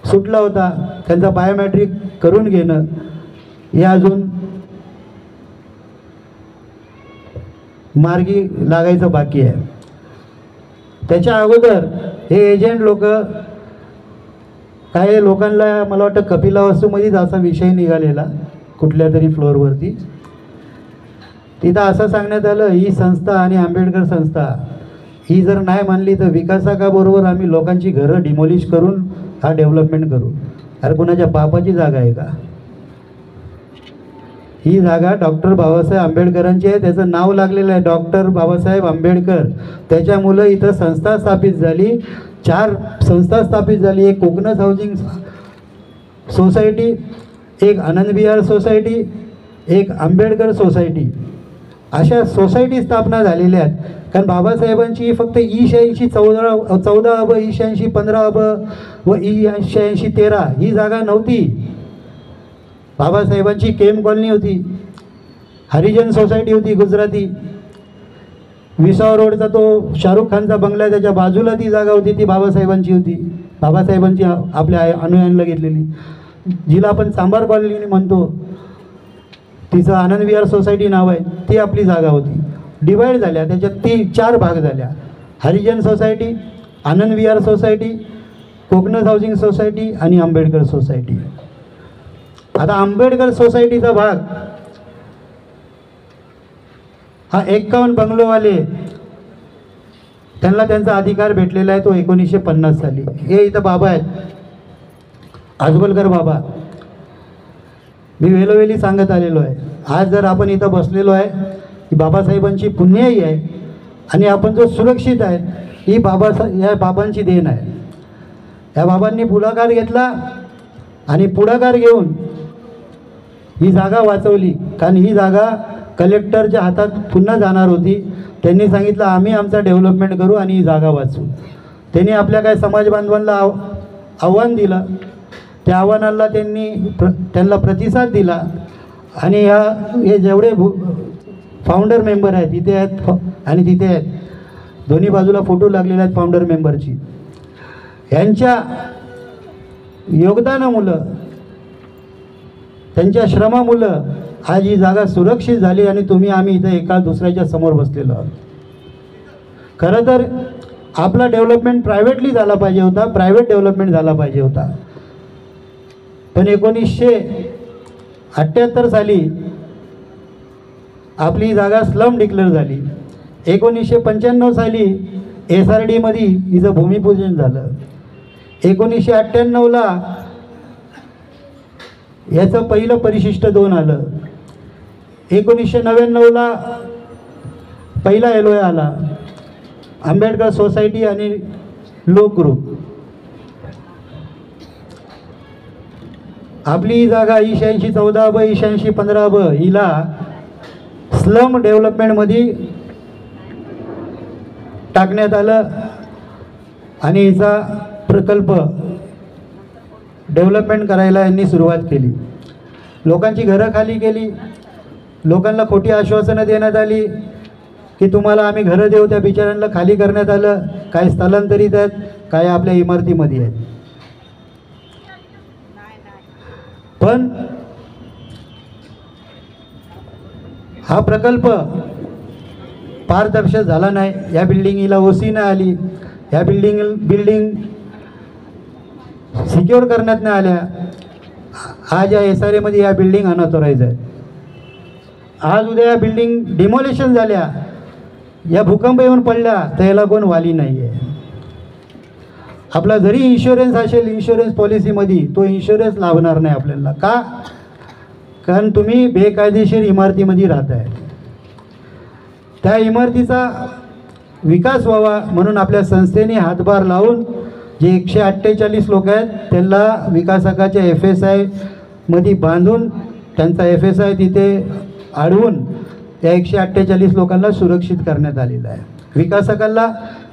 Speaker 2: सुटला होता, त्यांचा बायोमॅट्रिक करून घेणं हे अजून मार्गी लागायचं बाकी आहे. त्याच्या अगोदर हे एजंट लोक, काही लोकांना मला वाटतं कपिलावस्तूमध्येच असा विषय निघालेला कुठल्या तरी फ्लोअरवरती, तिथं असं सांगण्यात आलं ही संस्था आणि आंबेडकर संस्था ही जर नाही मानली तर विकासकाबरोबर आम्ही लोकांची घरं डिमोलिश करून हा डेव्हलपमेंट करू. अरे कुणाच्या बापाची जागा आहे का? ही जागा डॉक्टर बाबासाहेब आंबेडकरांची आहे, त्याचं नाव लागलेलं आहे डॉक्टर बाबासाहेब आंबेडकर. त्याच्यामुळं इथं संस्था स्थापित झाली, 4 संस्था स्थापित झाली. एक कोकणस हाऊसिंग सोसायटी, एक आनंद विहार सोसायटी, एक आंबेडकर सोसायटी, अशा सोसायटी स्थापना झालेल्या आहेत. कारण बाबासाहेबांची फक्त E86 14 अब, E86 15 अब व E86 13 ही जागा नव्हती. बाबासाहेबांची केम कॉलनी होती, हरिजन सोसायटी होती गुजराती, विसाव रोडचा तो शाहरुख खानचा बंगला आहे त्याच्या बाजूला ती जागा होती, ती बाबासाहेबांची होती. बाबासाहेबांची आपल्या अनुयायांना घेतलेली, जिला आपण सांबार कॉलनी म्हणतो, तिचं आनंद विहार सोसायटी नाव आहे, ती आपली जागा होती. डिवाईड झाल्या, त्याच्यात 4 भाग झाल्या, हरिजन society, Anand Vihar society, कोकणस housing society आणि आंबेडकर सोसायटी. आता आंबेडकर सोसायटीचा भाग हा 51 बंगलोवाले त्यांना त्यांचा अधिकार भेटलेला आहे, तो 1950 साली. हे इथं बाबा आहेत, आजबलकर बाबा, मी वेळोवेळी सांगत आलेलो आहे. आज जर आपण इथं बसलेलो आहे ही बाबासाहेबांची पुण्याई आहे आणि आपण जो सुरक्षित आहे ही या बाबांची देण आहे. या बाबांनी पुढाकार घेतला आणि पुढाकार घेऊन ही जागा वाचवली. कारण ही जागा कलेक्टरच्या हातात पुन्हा जाणार होती. त्यांनी सांगितलं आम्ही आमचा डेव्हलपमेंट करू आणि ही जागा वाचवू. त्यांनी आपल्या काय समाज बांधवांना आव्हान दिलं. त्या आव्हानाला त्यांना प्रतिसाद दिला आणि हे जेवढे फाउंडर मेंबर आहेत इथे आहेत आणि तिथे आहेत, दोन्ही बाजूला फोटो लागलेले आहेत फाउंडर मेंबरची, यांच्या योगदानामुळं, त्यांच्या श्रमामुळं आज ही जागा सुरक्षित झाली आणि आम्ही इथं एका दुसऱ्याच्या समोर बसलेलो आहोत. खरं तर आपला डेव्हलपमेंट प्रायव्हेटली झाला पाहिजे होता, प्रायव्हेट डेव्हलपमेंट झाला पाहिजे होता. पण 1978 साली आपली जागा स्लम डिक्लेअर झाली. 1995 साली SRDमध्ये हिचं भूमिपूजन झालं. 1998ला याचं पहिलं परिशिष्ट 2 आलं. 1999ला पहिला LOA आला. आंबेडकर सोसायटी आणि लोक ग्रुप. आपली ही जागा 8614 ब 8615 ब हिला स्लम डेव्हलपमेंटमध्ये टाकण्यात आलं आणि हिचा प्रकल्प डेव्हलपमेंट करायला यांनी सुरुवात केली. लोकांची घरं खाली केली. लोकांना खोटी आश्वासनं देण्यात आली की तुम्हाला आम्ही घरं देऊ. त्या बिचाऱ्यांना खाली करण्यात आलं. काही स्थलांतरित आहेत, काही आपल्या इमारतीमध्ये आहेत. पण हा प्रकल्प पारदर्शक झाला नाही. या बिल्डिंगला OC नाही आली. या बिल्डिंग सिक्युअर करण्यात नाही आल्या. आज या SRAमध्ये या बिल्डिंग अनऑथोराइज आहेत. आज उद्या या बिल्डिंग डिमॉलिशन झाल्या, या भूकंप येऊन पडल्या तर याला कोण वाली नाही आहे. आपला जरी इन्शुरन्स असेल, इन्शुरन्स पॉलिसीमध्ये तो इन्शुरन्स लाभणार नाही आपल्याला. का? कारण तुम्ही बेकायदेशीर इमारतीमध्ये राहताय. त्या इमारतीचा विकास व्हावा म्हणून आपल्या संस्थेने हातभार लावून जे 148 लोक आहेत त्यांना विकासकाच्या FSI मध्ये बांधून त्यांचा FSI तिथे अडवून या 148 लोकांना सुरक्षित करण्यात आलेलं आहे. विकासकांना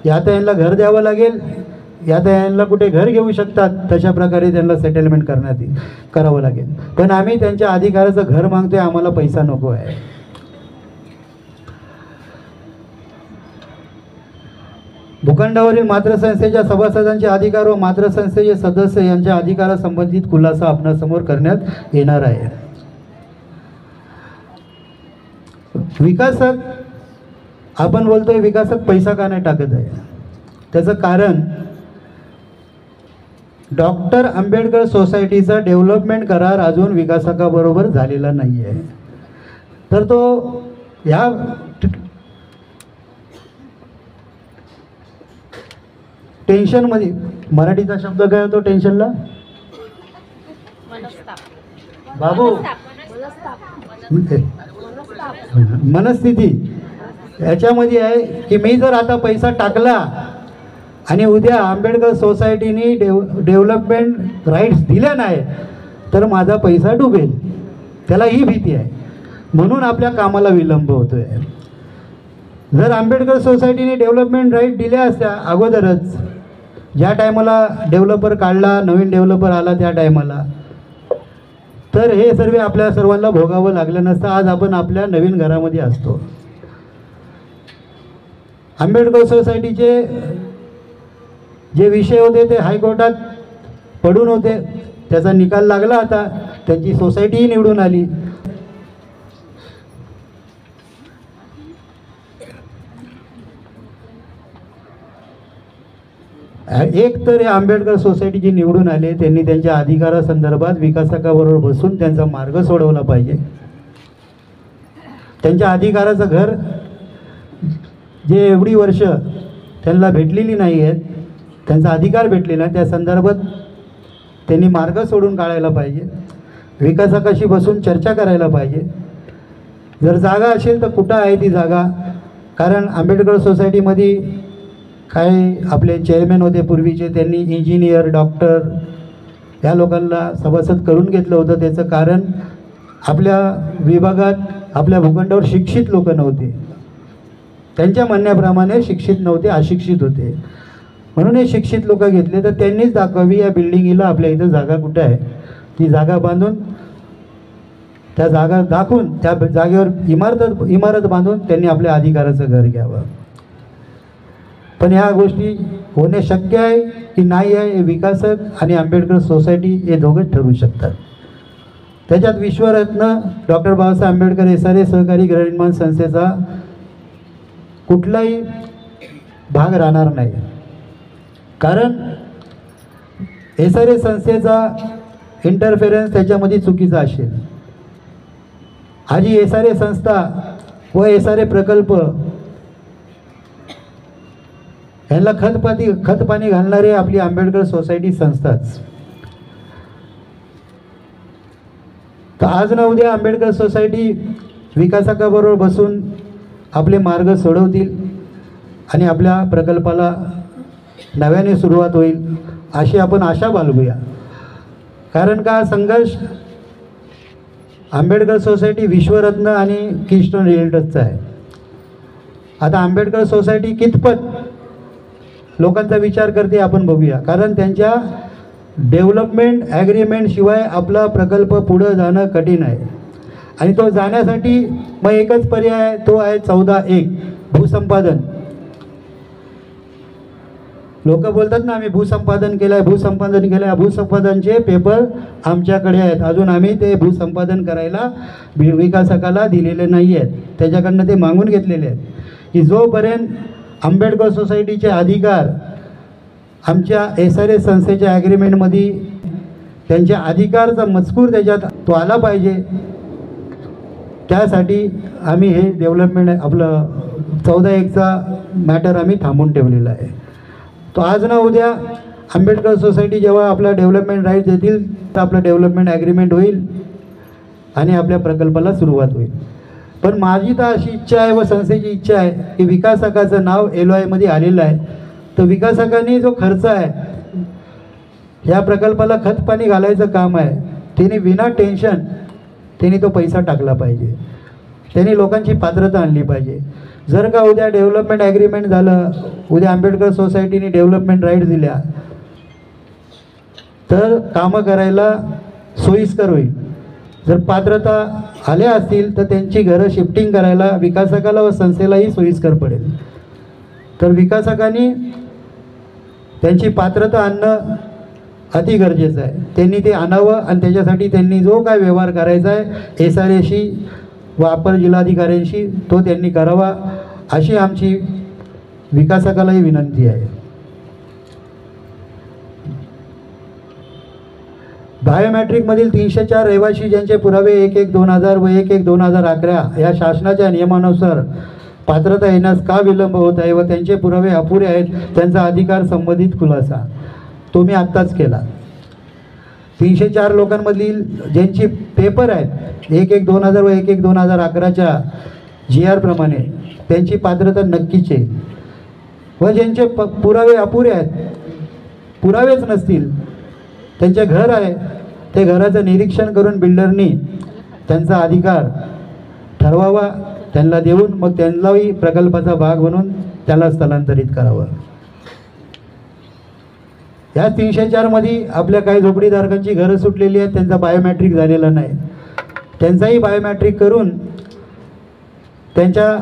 Speaker 2: या तर यांना घर द्यावं लागेल, या तर यांना कुठे घर घेऊ शकतात तशा प्रकारे त्यांना सेटलमेंट करावं लागेल. पण आम्ही त्यांच्या अधिकाराचं घर मागतोय, आम्हाला पैसा नको आहे. भूखंडावरील मातृसंस्थेच्या सभासदांचे अधिकार व मातृसंस्थेचे सदस्य यांच्या अधिकारासंबंधित खुलासा आपणासमोर करण्यात येणार आहे. विकासक, आपण बोलतोय विकासक पैसा का नाही टाकत आहे, त्याचं कारण डॉक्टर आंबेडकर सोसायटीचा डेव्हलपमेंट करार अजून विकासकाबरोबर झालेला नाही आहे. तर तो ह्या टेन्शनमध्ये, मराठीचा शब्द काय होतो टेन्शनला बाबू, मनस्थिती याच्यामध्ये आहे की मी जर आता पैसा टाकला आणि उद्या आंबेडकर सोसायटीने डेव्हलपमेंट राईट्स दिल्या नाही तर माझा पैसा डुबेल, त्याला ही भीती आहे. म्हणून आपल्या कामाला विलंब होतोय. जर आंबेडकर सोसायटीने डेव्हलपमेंट राईट दिल्या असत्या अगोदरच, ज्या टायमाला डेव्हलपर काढला, नवीन डेव्हलपर आला त्या टायमाला, तर हे सर्व आपल्या सर्वांना भोगावं लागलं नसतं. आज आपण आपल्या नवीन घरामध्ये असतो. आंबेडकर सोसायटीचे जे विषय होते ते हायकोर्टात पडून होते, त्याचा निकाल लागला. आता त्यांची सोसायटीही निवडून आली. एक तर आंबेडकर सोसायटीची निवडून आले, त्यांनी त्यांच्या अधिकारासंदर्भात विकासकाबरोबर बसून त्यांचा मार्ग सोडवला पाहिजे. त्यांच्या अधिकाराचं घर जे एवढी वर्ष त्यांना भेटलेली नाही आहेत, त्यांचा अधिकार भेटलेला नाही, त्या संदर्भात त्यांनी मार्ग सोडून काढायला पाहिजे. विकासकाशी बसून चर्चा करायला पाहिजे. जर जागा असेल तर कुठं आहे ती जागा, कारण आंबेडकर सोसायटीमध्ये काही आपले चेअरमॅन होते पूर्वीचे, त्यांनी इंजिनियर, डॉक्टर या लोकांना सभासद करून घेतलं होतं. त्याचं कारण आपल्या विभागात, आपल्या भूखंडावर शिक्षित लोक नव्हते. त्यांच्या म्हणण्याप्रमाणे शिक्षित नव्हते, अशिक्षित होते. म्हणून हे शिक्षित लोक घेतले, तर त्यांनीच दाखवावी या बिल्डिंगला आपल्या इथं जागा कुठं आहे, ती जागा बांधून त्या जागा दाखवून त्या जागेवर इमारत बांधून त्यांनी आपल्या अधिकाराचं घर घ्यावं. पण ह्या गोष्टी होणे शक्य आहे की नाही आहे हे विकासक आणि आंबेडकर सोसायटी हे दोघंच ठरवू शकतात. त्याच्यात विश्वरत्न डॉक्टर बाबासाहेब आंबेडकर SRA सहकारी गृहनिर्माण संस्थेचा कुठलाही भाग राहणार नाही. कारण SRA संस्थेचा इंटरफेरन्स त्याच्यामध्ये चुकीचा असेल. आजी SRA संस्था व SRA प्रकल्प यांना खत पाणी घालणारे आपली आंबेडकर सोसायटी संस्थाच. तर आज ना उद्या आंबेडकर सोसायटी विकासकाबरोबर बसून आपले मार्ग सोडवतील आणि आपल्या प्रकल्पाला नव्याने सुरुवात होईल अशी आपण आशा बाळगूया. कारण का संघर्ष आंबेडकर सोसायटी विश्वरत्न आणि कीस्टोन रिअल्टर्सचा आहे. आता आंबेडकर सोसायटी कितपत लोकांचा विचार करते आपण बघूया. कारण त्यांच्या डेव्हलपमेंट ॲग्रीमेंट शिवाय आपला प्रकल्प पुढं जाणं कठीण आहे. आणि तो जाण्यासाठी मग एकच पर्याय आहे, तो आहे 14(1) भूसंपादन. लोक बोलतात ना आम्ही भूसंपादन केलं आहे, भूसंपादन केलं आहे. भूसंपादनचे पेपर आमच्याकडे आहेत. अजून आम्ही ते भूसंपादन करायला विकासकाला दिलेले नाही आहेत. त्याच्याकडनं ते मागून घेतलेले आहेत की जोपर्यंत आंबेडकर सोसायटीचे अधिकार आमच्या SRA संस्थेच्या ॲग्रीमेंटमध्ये त्यांच्या अधिकारचा मजकूर त्याच्यात तो आला पाहिजे. त्यासाठी आम्ही हे डेव्हलपमेंट आपलं 14(1)चा मॅटर आम्ही थांबवून ठेवलेला आहे. तो आज ना उद्या आंबेडकर सोसायटी जेव्हा आपला डेव्हलपमेंट राईट देतील तर आपलं डेव्हलपमेंट ॲग्रीमेंट होईल आणि आपल्या प्रकल्पाला सुरुवात होईल. पण माझी तर अशी इच्छा आहे व संस्थेची इच्छा आहे की विकासकाचं नाव LOIमध्ये आलेलं आहे. तर विकासकांनी जो खर्च आहे ह्या प्रकल्पाला खत पाणी घालायचं काम आहे, त्यांनी विना टेन्शन त्यांनी तो पैसा टाकला पाहिजे. त्यांनी लोकांची पात्रता आणली पाहिजे. जर का उद्या डेव्हलपमेंट ॲग्रीमेंट झालं, उद्या आंबेडकर सोसायटीने डेव्हलपमेंट राईट दिल्या तर कामं करायला सोयीस्कर होईल. जर पात्रता आल्या असतील तर त्यांची घरं शिफ्टिंग करायला विकासकाला व संस्थेलाही सोयीस्कर पडेल. तर विकासकांनी त्यांची पात्रता आणणं अति गरजेचं आहे. त्यांनी ते आणावं आणि त्याच्यासाठी त्यांनी जो काय व्यवहार करायचा आहे SRAशी व अपर जिल्हाधिकाऱ्यांशी तो त्यांनी करावा अशी आमची विकासकालाही विनंती आहे. बायोमॅट्रिकमधील 304 रहिवासी ज्यांचे पुरावे 1/1/2000 व 1/1/2011 या शासनाच्या नियमानुसार पात्रता येण्यास का विलंब होत आहे व त्यांचे पुरावे अपुरे आहेत त्यांचा अधिकार संबंधित खुलासा तो मी आत्ताच केला. 304 लोकांमधील ज्यांची पेपर आहेत 1/1/2000 व 1/1/2011च्या GR प्रमाणे त्यांची पात्रता नक्कीच आहे. व ज्यांचे पुरावे अपुरे आहेत, पुरावेच नसतील, त्यांचे घर आहे, ते घराचं निरीक्षण करून बिल्डरनी त्यांचा अधिकार ठरवावा, त्यांना देऊन मग त्यांनाही प्रकल्पाचा भाग म्हणून त्याला स्थलांतरित करावं. या 304 मध्ये आपल्या काही झोपडीधारकांची घरं सुटलेली आहेत, त्यांचा बायोमॅट्रिक झालेला नाही. त्यांचाही बायोमॅट्रिक करून त्यांच्या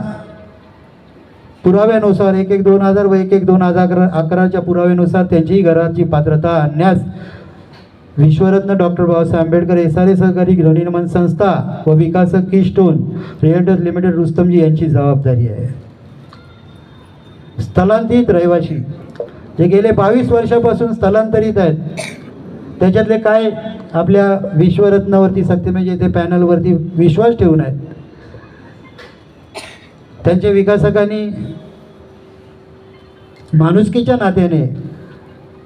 Speaker 2: पुराव्यानुसार 1/1/2000 व 1/1/2011च्या पुराव्यानुसार त्यांचीही घराची पात्रता आणण्यास विश्वरत्न डॉक्टर बाबासाहेब आंबेडकर SRA सहकारी गृहनिर्माण संस्था व विकासक कीस्टोन रिअल्टर्स लिमिटेड रुस्तमजी यांची जबाबदारी आहे. स्थलांतरित रहिवासी जे गेले 22 वर्षापासून स्थलांतरित आहेत, त्याच्यातले काय आपल्या विश्वरत्नावरती सत्यमेव ते पॅनलवरती विश्वास ठेवून आहेत, त्यांच्या विकासकांनी माणुसकीच्या नात्याने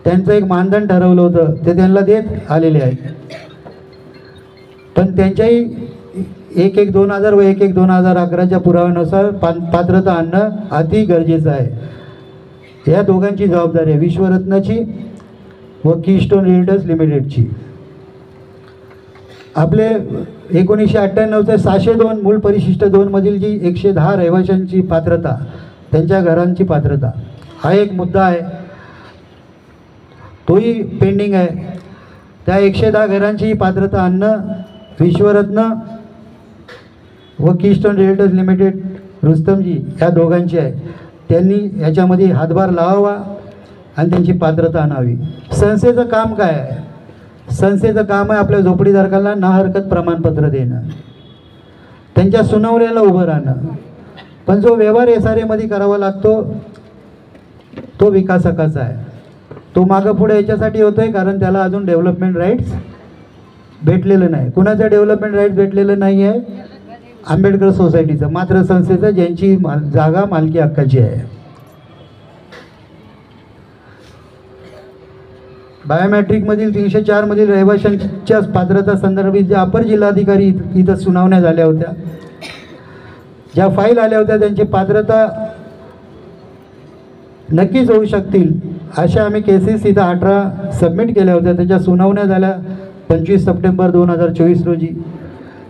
Speaker 2: त्यांचं एक मानधन ठरवलं होतं, ते त्यांना देत आलेले आहेत. पण त्यांच्याही 1/1/2000 व 1/1/2011च्या पुराव्यानुसार पात्रता आणणं अति गरजेचं आहे. या दोघांची जबाबदारी आहे, विश्वरत्नाची व कीस्टोन रिअल्टर्स लिमिटेडची. आपले 1998चे 602 मूळ परिशिष्ट 2 मधील जी 110 रहिवाशांची पात्रता, त्यांच्या घरांची पात्रता हा एक मुद्दा आहे. तोही पेंडिंग आहे. त्या 110 घरांची पात्रता आणणं विश्वरत्न व किस्टोन रिअल्टर्स लिमिटेड रुस्तमजी ह्या दोघांची आहे. त्यांनी याच्यामध्ये हातभार लावावा आणि त्यांची पात्रता आणावी. संस्थेचं काम काय आहे? संस्थेचं काम आहे आपल्या झोपडीधारकांना ना हरकत प्रमाणपत्र देणं, त्यांच्या सुनावण्याला उभं राहणं. पण जो व्यवहार SRA मध्ये करावा लागतो तो विकासकाचा आहे. तो मागं पुढे याच्यासाठी होतो आहे कारण त्याला अजून डेव्हलपमेंट राईट्स भेटलेलं नाही. कुणाचं डेव्हलपमेंट राईट्स भेटलेलं नाही आहे? आंबेडकर सोसायटीचं. मात्र संस्थेचं ज्यांची जागा मालकी हक्काची आहे. बायोमॅट्रिकमधील 304 मधील रहिवाशांच्या पात्रता संदर्भात ज्या अपर जिल्हाधिकारी इथं सुनावण्या झाल्या होत्या, ज्या फाईल आल्या होत्या, त्यांची पात्रता नक्कीच होऊ शकतील अशा आम्ही केसेस इथं 18 सबमिट केल्या होत्या. त्याच्या सुनावण्या झाल्या 25 सप्टेंबर 2024 रोजी.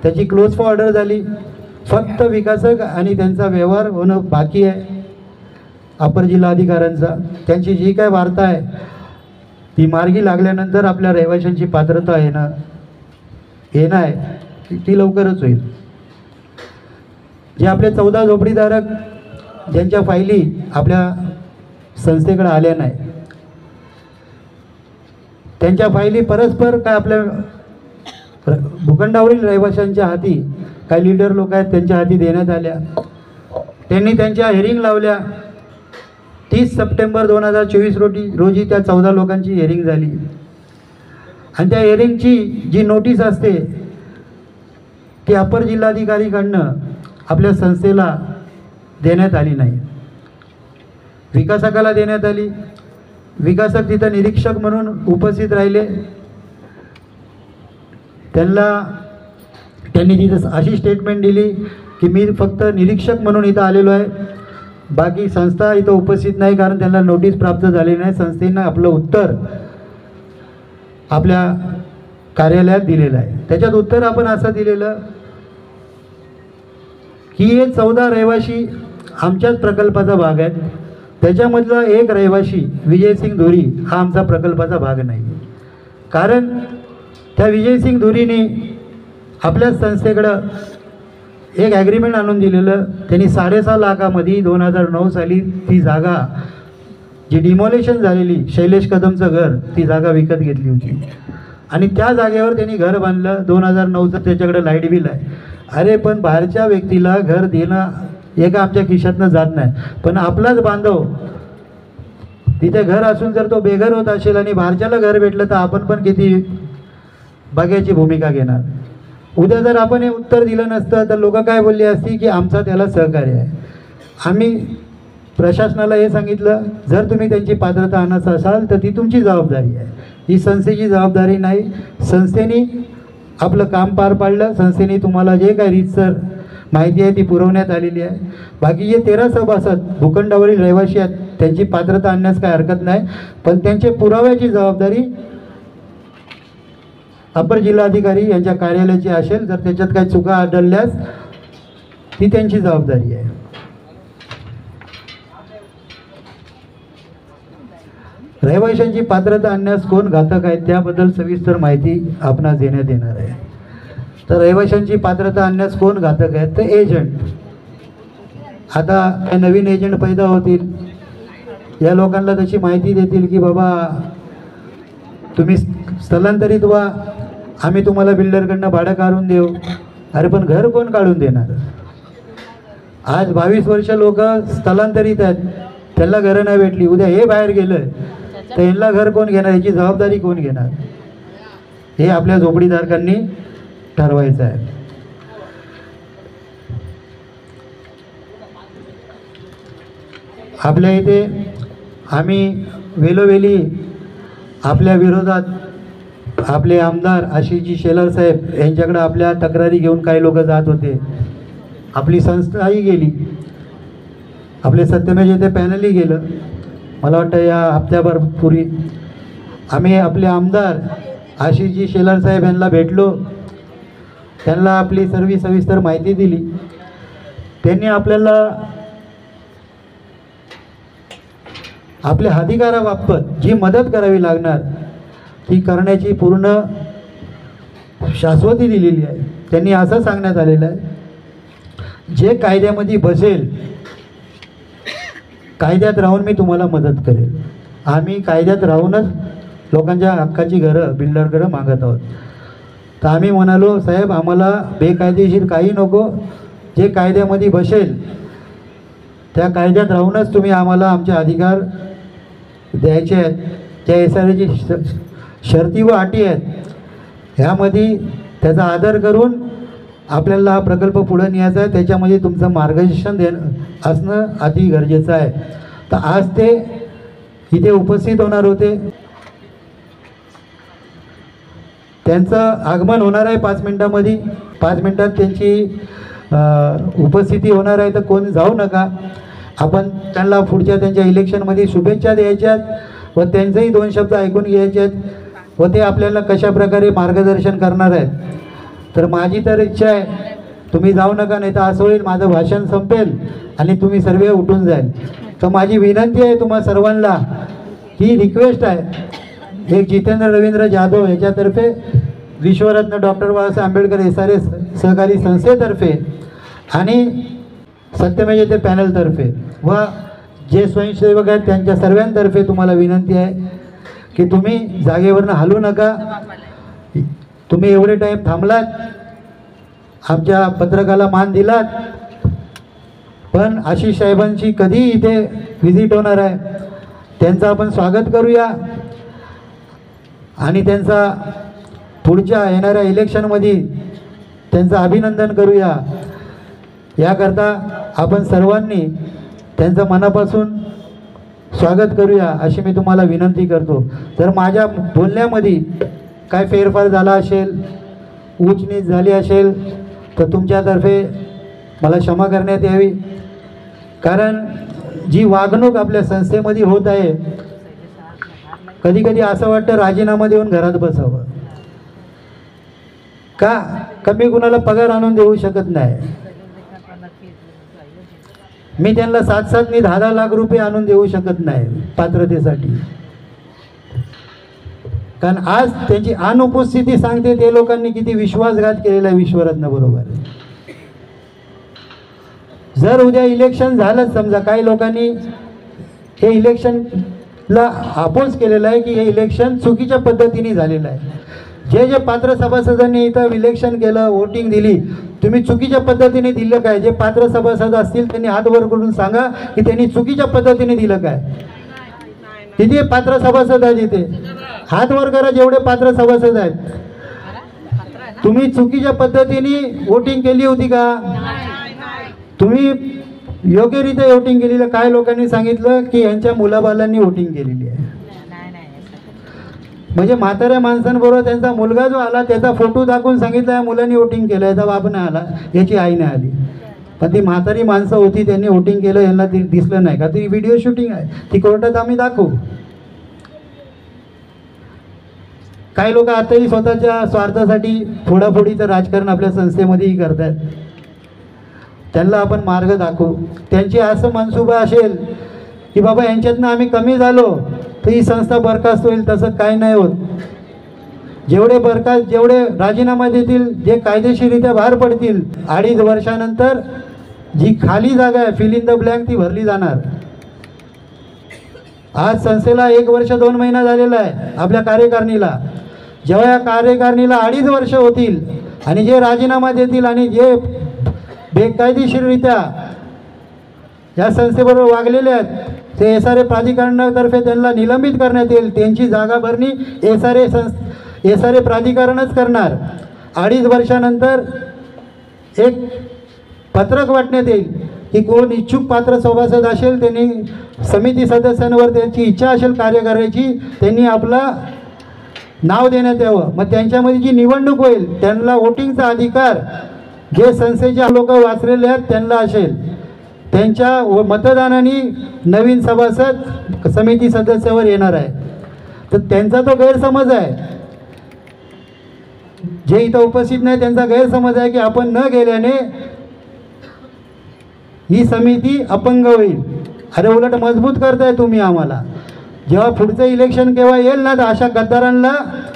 Speaker 2: त्याची क्लोज फॉर ऑर्डर झाली. फक्त विकासक आणि त्यांचा व्यवहार होणं बाकी आहे अपर जिल्हाधिकाऱ्यांचा. त्यांची जी काय वार्ता आहे ती मार्गी लागल्यानंतर आपल्या रहिवाशांची पात्रता येणं आहे ती लवकरच होईल. जे आपले 14 झोपडीधारक ज्यांच्या फायली आपल्या संस्थेकडे आल्या नाही, त्यांच्या फायली परस्पर काय आपल्या भूखंडावरील रहिवाशांच्या हाती, काही लीडर लोक आहेत त्यांच्या हाती देण्यात आल्या. त्यांनी त्यांच्या हेरिंग लावल्या. 30 सप्टेंबर 2024 रोजी त्या 14 लोकांची हेरिंग झाली. आणि त्या हेरिंगची जी नोटीस असते ती अपर जिल्हाधिकारीकडनं आपल्या संस्थेला देण्यात आली नाही, विकासकाला देण्यात आली. विकासक तिथं निरीक्षक म्हणून उपस्थित राहिले. त्यांनी तिथं अशी स्टेटमेंट दिली की मी फक्त निरीक्षक म्हणून इथं आलेलो आहे, बाकी संस्था इथं उपस्थित नाही कारण त्यांना नोटीस प्राप्त झाली नाही. संस्थेनं आपलं उत्तर आपल्या कार्यालयात दिलेलं आहे. त्याच्यात उत्तर आपण असं दिलेलं की हे 14 रहिवाशी आमच्याच प्रकल्पाचा भाग आहेत. त्याच्यामधला एक रहिवाशी विजयसिंग धुरी हा आमचा प्रकल्पाचा भाग नाही. कारण त्या विजयसिंग धुरीने आपल्या संस्थेकडं एक ॲग्रीमेंट आणून दिलेलं. त्यांनी 6.5 लाखामध्ये 2009 साली ती जागा जी डिमॉलिशन झालेली शैलेश कदमचं घर, ती जागा विकत घेतली होती आणि त्या जागेवर त्यांनी घर बांधलं. 2009चं त्याच्याकडे लाईट बिल आहे. अरे पण बाहेरच्या व्यक्तीला घर देणं एका आमच्या खिशातनं जात नाही, पण आपलाच बांधव तिथे घर असून जर तो बेघर होत असेल आणि बाहेरच्याला घर भेटलं तर आपण पण किती बघ्याची भूमिका घेणार. उद्या जर आपण हे उत्तर दिलं नसतं तर लोक काय बोलली असती की आमचा त्याला सहकार्य आहे. आम्ही प्रशासनाला हे सांगितलं जर तुम्ही त्यांची पात्रता आणत असाल तर ती तुमची जबाबदारी आहे, ही संस्थेची जबाबदारी नाही. संस्थेने आपलं काम पार पाडलं. संस्थेने तुम्हाला जे काही रीतसर माहिती आहे ती पुरवण्यात आलेली आहे. बाकी जे 13 सभासद भूखंडावरील रहिवासी आहेत त्यांची पात्रता आणण्यास काही हरकत नाही, पण त्यांचे पुराव्याची जबाबदारी अपर जिल्हाधिकारी यांच्या कार्यालयाची असेल. जर त्याच्यात काही चुका आढळल्यास ती त्यांची जबाबदारी आहे. रहिवाशांची पात्रता आणण्यास कोण घातक आहे त्याबद्दल सविस्तर माहिती आपणास देण्यात येणार आहे. तर रहिवाशांची पात्रता आणण्यास कोण घातक आहेत तर एजंट. आता नवीन एजंट पैदा होतील, या लोकांना तशी माहिती देतील की बाबा तुम्ही स्थलांतरित व्हा, आम्ही तुम्हाला बिल्डरकडनं भाडं काढून देऊ. अरे पण घर कोण काढून देणार? आज 22 वर्ष लोक स्थलांतरित आहेत, त्यांना घरं नाही भेटली. उद्या हे बाहेर गेलं तर यांना घर कोण घेणार, याची जबाबदारी कोण घेणार? हे आपल्या झोपडीधारकांनी ठरवायचं आहे. आपल्या इथे आम्ही वेळोवेळी आपल्या विरोधात आपले आमदार आशिषजी शेलार साहेब यांच्याकडे आपल्या तक्रारी घेऊन काही लोक जात होते. आपली संस्थाही गेली, आपले सत्यमेव येथे पॅनलही गेलं. मला वाटतं या हप्त्याभर पूर्वी आम्ही आपले आमदार आशिषजी शेलार साहेब यांना भेटलो. त्यांना आपली सर्व सविस्तर माहिती दिली. त्यांनी आपल्याला आपल्या अधिकाराबाबत जी मदत करावी लागणार ती करण्याची पूर्ण शाश्वती दिलेली आहे. त्यांनी असं सांगण्यात आलेलं आहे, जे कायद्यामध्ये बसेल कायद्यात राहून मी तुम्हाला मदत करेल. आम्ही कायद्यात राहूनच लोकांच्या हक्काची घरं बिल्डरकडं मागत आहोत. तर आम्ही म्हणालो, साहेब आम्हाला बेकायदेशीर काही नको, जे कायद्यामध्ये बसेल त्या कायद्यात राहूनच तुम्ही आम्हाला आमचे अधिकार द्यायचे आहेत. त्या एसआरची शर्ती व अटी आहेत, ह्यामध्ये त्याचा आदर करून आपल्याला हा प्रकल्प पुढे न्यायचा आहे. त्याच्यामध्ये तुमचं मार्गदर्शन असणं अति गरजेचं आहे. तर आज ते इथे उपस्थित होणार होते. त्यांचं आगमन होणार आहे 5 मिनिटामध्ये. 5 मिनिटात त्यांची उपस्थिती होणार आहे. तर कोण जाऊ नका. आपण त्यांना पुढच्या त्यांच्या इलेक्शनमध्ये शुभेच्छा द्यायच्यात व त्यांचेही 2 शब्द ऐकून घ्यायचे आहेत व ते आपल्याला कशा प्रकारे मार्गदर्शन करणार आहेत. तर माझी तर इच्छा आहे तुम्ही जाऊ नका, नाही तर असं होईल माझं भाषण संपेल आणि तुम्ही सर्व उठून जाईल. तर माझी विनंती आहे तुम्हा सर्वांना, ही रिक्वेस्ट आहे, एक जितेंद्र रवींद्र जाधव याच्यातर्फे विश्वरत्न डॉक्टर बाबासाहेब आंबेडकर एसआरए सहकारी संस्थेतर्फे आणि सत्यमेव पॅनलतर्फे व जे स्वयंसेवक आहेत त्यांच्या सर्वांतर्फे तुम्हाला विनंती आहे की तुम्ही जागेवरनं हलू नका. तुम्ही एवढे टाईम थांबलात, आमच्या पत्रकाला मान दिलात, पण आशिष साहेबांची कधी इथे व्हिजिट होणार आहे त्यांचं आपण स्वागत करूया आणि त्यांचा पुढच्या येणाऱ्या इलेक्शनमध्ये त्यांचं अभिनंदन करूया. याकरता आपण सर्वांनी त्यांचं मनापासून स्वागत करूया अशी मी तुम्हाला विनंती करतो. जर माझ्या बोलण्यामध्ये काय फेरफार झाला असेल, ऊचनीच झाली असेल तर तुमच्यातर्फे मला क्षमा करण्यात यावी. कारण जी वागणूक आपल्या संस्थेमध्ये होत आहे, कधी कधी असं वाटतं राजीनामा देऊन घरात बसावं. का कमी कुणाला पगार आणून देऊ शकत नाही. मी त्यांना 7-7 नि 10-10 लाख रुपये आणून देऊ शकत नाही पात्रतेसाठी. कारण आज त्यांची अनुपस्थिती सांगते ते लोकांनी किती विश्वासघात केलेला आहे विश्वरत्न बरोबर. जर उद्या इलेक्शन झालं, समजा काही लोकांनी हे इलेक्शनला अपोज केलेलं आहे की हे इलेक्शन चुकीच्या पद्धतीने झालेलं आहे. जे जे पात्र सभासदांनी इथं इलेक्शन केलं, वोटिंग दिली, तुम्ही चुकीच्या पद्धतीने दिलं काय? जे पात्र सभासद असतील त्यांनी हात वर करून सांगा की त्यांनी चुकीच्या पद्धतीने दिलं काय. किती पात्र सभासद आहेत इथे? हात वर करा जेवढे पात्र सभासद आहेत. तुम्ही चुकीच्या पद्धतीने वोटिंग केली होती का? तुम्ही योग्यरित्या वोटिंग केलेलं. काय लोकांनी सांगितलं की यांच्या मुलाबालांनी वोटिंग केलेली आहे. म्हणजे म्हाताऱ्या माणसांबरोबर त्यांचा मुलगा जो आला त्याचा फोटो दाखवून सांगितलं या मुलांनी वोटिंग केलं, याचा बाप नाही आला, याची आई नाही आली. पण ती म्हातारी माणसं होती, त्यांनी वोटिंग केलं, यांना ती दिसलं नाही का? ती व्हिडिओ शूटिंग आहे, ती कोर्टात आम्ही दाखवू. काही लोक आताही स्वतःच्या स्वार्थासाठी फोडाफोडीचं राजकारण आपल्या संस्थेमध्येही करतात. त्यांना आपण मार्ग दाखवू. त्यांची असं मनसुबा असेल की बाबा यांच्यातनं आम्ही कमी झालो तर ही संस्था बरखास्त होईल, तसं काही नाही होत. जेवढे राजीनामा देतील, जे कायदेशीररित्या बाहेर पडतील, 2.5 वर्षानंतर जी खाली जागा आहे फिल इन द ब्लँक ती भरली जाणार. आज संस्थेला 1 वर्ष 2 महिना झालेला आहे आपल्या कार्यकारिणीला. जेव्हा या कार्यकारिणीला 2.5 वर्ष होतील आणि जे राजीनामा देतील आणि जे बेकायदेशीररित्या या संस्थेबरोबर वागलेले आहेत ते एसआरए प्राधिकरणातर्फे त्यांना निलंबित करण्यात येईल. त्यांची जागा भरणी एसआरए प्राधिकरणच करणार. 2.5 वर्षानंतर एक पत्रक वाटण्यात येईल की कोण इच्छुक पात्र सभासद असेल त्यांनी समिती सदस्यांवर त्यांची इच्छा असेल कार्य करायची, त्यांनी आपला नाव देण्यात यावं. मग त्यांच्यामध्ये जी निवडणूक होईल त्यांना वोटिंगचा अधिकार जे संस्थेचे लोक वाचलेले आहेत त्यांना असेल. त्यांच्या मतदानाने नवीन सभासद समिती सदस्यावर येणार आहे. तर त्यांचा तो गैरसमज आहे. जे इथं उपस्थित नाही त्यांचा गैरसमज आहे की आपण न गेल्याने ही समिती अपंग होईल. अरे उलट मजबूत करताय तुम्ही आम्हाला. जेव्हा पुढचं इलेक्शन केव्हा येईल ना, तर अशा गद्दारांना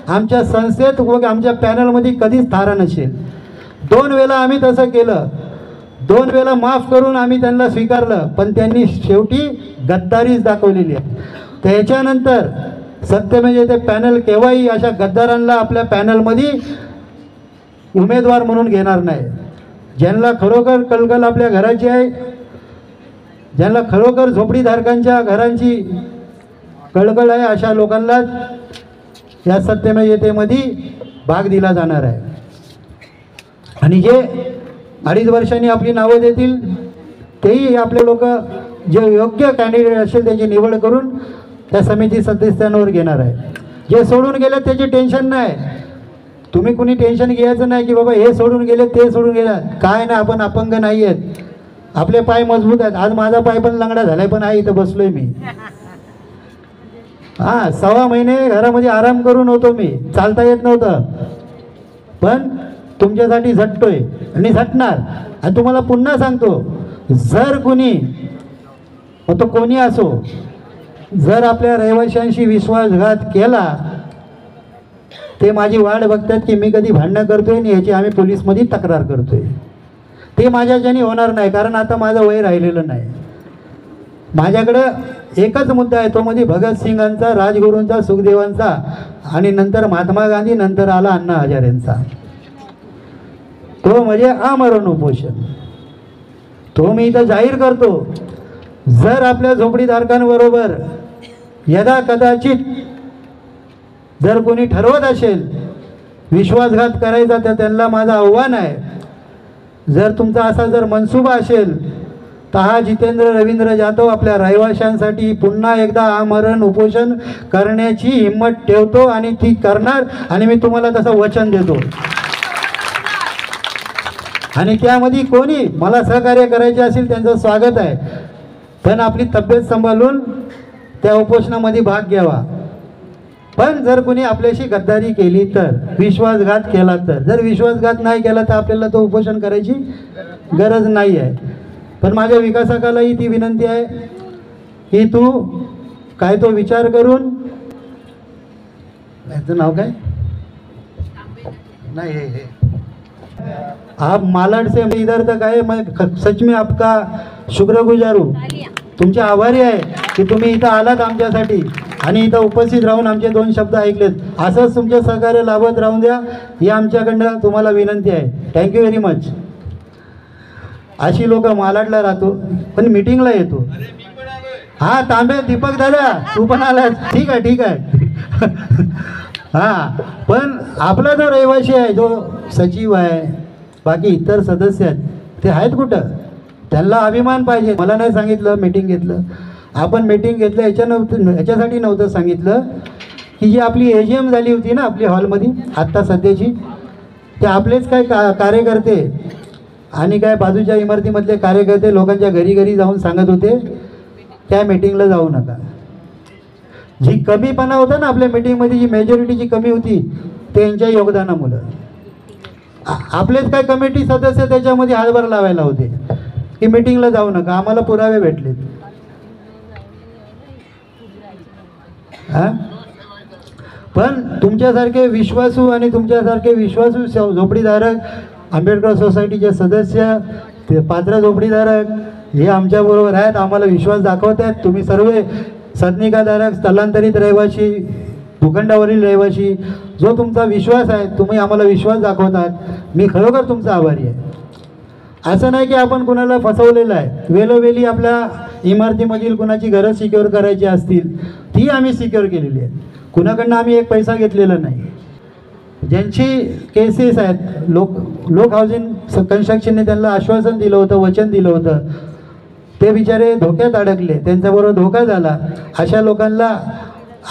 Speaker 2: आमच्या संस्थेत व आमच्या पॅनलमध्ये कधीच थारा नसेल. 2 वेळा आम्ही तसं केलं, 2 वेळा माफ करून आम्ही त्यांना स्वीकारलं, पण त्यांनी शेवटी गद्दारीच दाखवलेली आहे. त्याच्यानंतर सत्य म्हणजे ते पॅनल केव्हाही अशा गद्दारांना आपल्या पॅनलमध्ये उमेदवार म्हणून घेणार नाही. ज्यांना खरोखर कलकल आपल्या घराची आहे, ज्यांना खरोखर झोपडीधारकांच्या घरांची कळकळ आहे, अशा लोकांना या सत्यमेवतेमध्ये भाग दिला जाणार आहे. आणि जे 2.5 वर्षांनी आपली नावं देतील तेही आपले लोक जे योग्य कॅन्डिडेट असेल त्याची निवड करून त्या समिती सदस्यांवर घेणार आहे. जे सोडून गेले त्याची टेन्शन नाही. तुम्ही कुणी टेन्शन घ्यायचं नाही की बाबा हे सोडून गेले ते सोडून गेले. काय नाही, आपण अपंग नाही आहेत, आपले पाय मजबूत आहेत. आज माझा पाय पण लंगडा झालाय, पण आहे इथं बसलोय मी. 6 महिने घरामध्ये आराम करून होतो मी, चालता येत नव्हतं, पण तुमच्यासाठी झटतोय आणि झटणार. आणि तुम्हाला पुन्हा सांगतो, जर कुणी, मग तो कोणी असो, जर आपल्या रहिवाशांशी विश्वासघात केला, ते माझी वाट बघतात की मी कधी भांडणं करतोय आणि ह्याची आम्ही पोलीसमध्ये तक्रार करतोय. ते माझ्याच्याने होणार नाही, कारण आता माझं वय राहिलेलं नाही. माझ्याकडं एकच मुद्दा आहे, तो म्हणजे भगतसिंगांचा, राजगुरूंचा, सुखदेवांचा आणि नंतर महात्मा गांधी, नंतर आला अण्णा हजारेंचा. तो म्हणजे आमरण उपोषण. तो मी इथं जाहीर करतो. जर आपल्या झोपडीधारकांबरोबर यदा कदाचित जर कोणी ठरवत असेल विश्वासघात करायचा, तर त्यांना माझं आव्हान आहे, जर तुमचा असा जर मनसुबा असेल तर हा जितेंद्र रवींद्र जाधव आपल्या रहिवाशांसाठी पुन्हा एकदा आमरण उपोषण करण्याची हिंमत ठेवतो आणि ती करणार. आणि मी तुम्हाला तसं वचन देतो. आणि त्यामध्ये कोणी मला सहकार्य करायचे असेल त्यांचं स्वागत आहे, पण आपली तब्येत सांभाळून त्या उपोषणामध्ये भाग घ्यावा. पण जर कोणी आपल्याशी गद्दारी केली तर, विश्वासघात केला तर, जर विश्वासघात नाही केला तर आपल्याला तो उपोषण करायची गरज नाही आहे. पण माझ्या विकासकालाही ती विनंती आहे की तू काय तो विचार करून, याचं नाव काय नाही, हे आप मालाड से इधर तक आए, मैं सच में आपका शुक्रगुजार हूँ. तुमचे आभारी आहे की तुम्ही इथं आलात आमच्यासाठी आणि इथं उपस्थित राहून आमचे 2 शब्द ऐकलेत. असंच तुमचे सहकार्य लाभत राहून द्या, ही आमच्याकडनं तुम्हाला विनंती आहे. Thank you very much. अशी लोक मालाडला राहतो पण मीटिंगला येतो. हा तांबे, दीपक दादा तू पण आलास, ठीक आहे ठीक आहे. हां, पण आपला जो रहिवासी आहे, जो सचिव आहे, बाकी इतर सदस्य आहेत, ते आहेत कुठं? त्यांना अभिमान पाहिजे. मला नाही सांगितलं मीटिंग घेतलं, आपण मीटिंग घेतलं याच्यासाठी नव्हतं सांगितलं की जी आपली AGM झाली होती ना आपली हॉलमध्ये आत्ता सध्याची, ते आपलेच काय कार्यकर्ते आणि काय बाजूच्या इमारतीमधले कार्यकर्ते लोकांच्या घरी घरी जाऊन सांगत होते त्या मीटिंगला जाऊ नका. जी कमीपणा होता ना आपल्या मीटिंगमध्ये, जी मेजॉरिटीची कमी होती, ते यांच्या योगदानामुळं. आपलेच काय कमिटी सदस्य त्याच्यामध्ये हातभार लावायला होते की मीटिंगला जाऊ नका. आम्हाला पुरावे भेटलेत. पण तुमच्यासारखे विश्वासू आणि तुमच्यासारखे विश्वासू झोपडीधारक, आंबेडकर सोसायटीचे सदस्य, ते पात्र झोपडीधारक हे आमच्याबरोबर आहेत. आम्हाला विश्वास दाखवत आहेत. तुम्ही सर्व सदनिकाधारक, स्थलांतरित रहिवासी, भूखंडावरील रहिवासी, जो तुमचा विश्वास आहे, तुम्ही आम्हाला विश्वास दाखवतात. मी खरोखर तुमचा आभारी आहे. असं नाही की आपण कुणाला फसवलेलं आहे. वेळोवेळी आपल्या इमारतीमधील कुणाची घरं सिक्युअर करायची असतील ती आम्ही सिक्युअर केलेली आहे. कुणाकडनं आम्ही एक पैसा घेतलेला नाही. ज्यांची केसेस आहेत, लोक हाऊसिंग कन्स्ट्रक्शनने त्यांना आश्वासन दिलं होतं, वचन दिलं होतं, ते बिचारे धोक्यात अडकले, त्यांच्याबरोबर धोका झाला. अशा लोकांना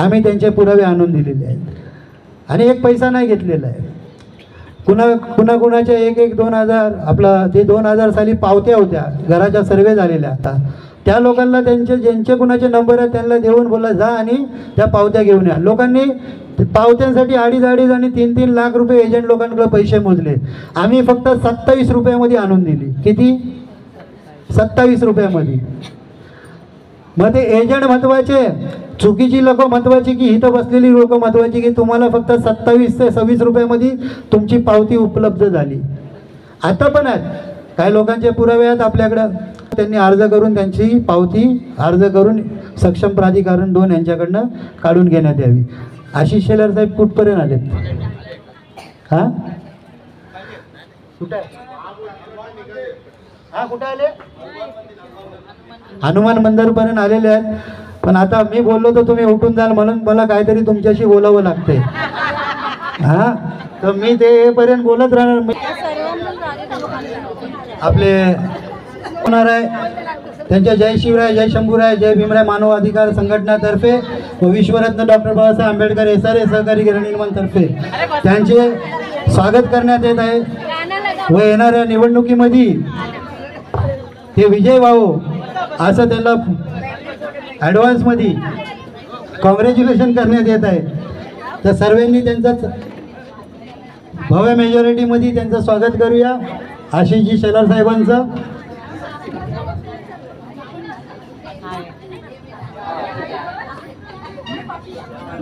Speaker 2: आम्ही त्यांचे पुरावे आणून दिलेले आहेत आणि एक पैसा नाही घेतलेला आहे. कुणाच्या 1-1, 2,000, आपला ते 2000 साली पावत्या होत्या, घराच्या सर्वे झालेल्या. आता त्या लोकांना ज्यांचे कुणाचे नंबर आहेत त्यांना देऊन बोला जा आणि त्या पावत्या घेऊन या. लोकांनी पावत्यांसाठी 2.5 आणि 3-3 लाख रुपये एजंट लोकांकडे पैसे मोजले. आम्ही फक्त 27 रुपयामध्ये आणून दिली. किती? 27 रुपयामध्ये. मग ते एजंट महत्वाचे, चुकीची लोक महत्वाची की इथं बसलेली लोक महत्वाची की तुम्हाला फक्त 27 ते 26 रुपयामध्ये तुमची पावती उपलब्ध झाली. आता पण आहेत काही लोकांचे पुरावे आहेत आपल्याकडं, त्यांनी अर्ज करून त्यांची पावती अर्ज करून सक्षम प्राधिकरण 2 यांच्याकडनं काढून घेण्यात यावी. आशिष शेलार साहेब कुठपर्यंत आलेत? हां कुठं कुठं आले? हनुमान मंदिरपर्यंत आलेले आहेत. पण आता मी बोललो तर तुम्ही उठून जाल म्हणून मला काहीतरी तुमच्याशी बोलावं लागते. हां तर मी ते पर्यंत बोलत राहणार. आपले होणार आहे त्यांच्या जय शिवराय, जय शंभूराय, जय भीमराय मानव अधिकार संघटनातर्फे व विश्वरत्न डॉक्टर बाबासाहेब आंबेडकर SRA सहकारी गृहनिर्माणतर्फे त्यांचे स्वागत करण्यात येत आहे. व येणाऱ्या निवडणुकीमध्ये ते विजय व्हावो असं त्यांना ॲडव्हान्समध्ये कॉंग्रॅच्युलेशन करण्यात येत आहे. तर सर्वांनी त्यांचं भव्य मेजॉरिटीमध्ये त्यांचं स्वागत करूया आशिषजी शेलार साहेबांचं.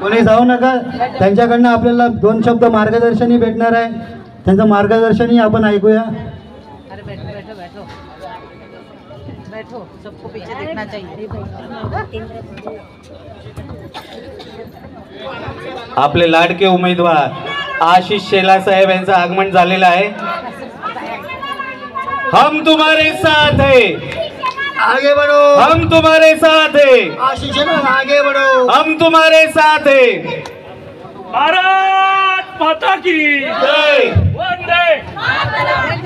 Speaker 2: कोणी जाऊ नका, त्यांच्याकडनं आपल्याला 2 शब्द मार्गदर्शनही भेटणार आहे. त्यांचं मार्गदर्शनही आपण ऐकूया.
Speaker 3: सबको पीछे देखना चाहिए.
Speaker 1: आपले लाडके उमेदवार आशिष शेलार साहेब यांचं आगमन झालेलं आहे. हम तुम्हारे साथ है,
Speaker 2: आगे बढ़ो,
Speaker 1: हम तुम्हारे साथ है,
Speaker 2: आशीष आगे बढ़ो,
Speaker 1: हम तुम्हारे साथ है.
Speaker 4: भारत माता की
Speaker 1: जय.
Speaker 4: वंदे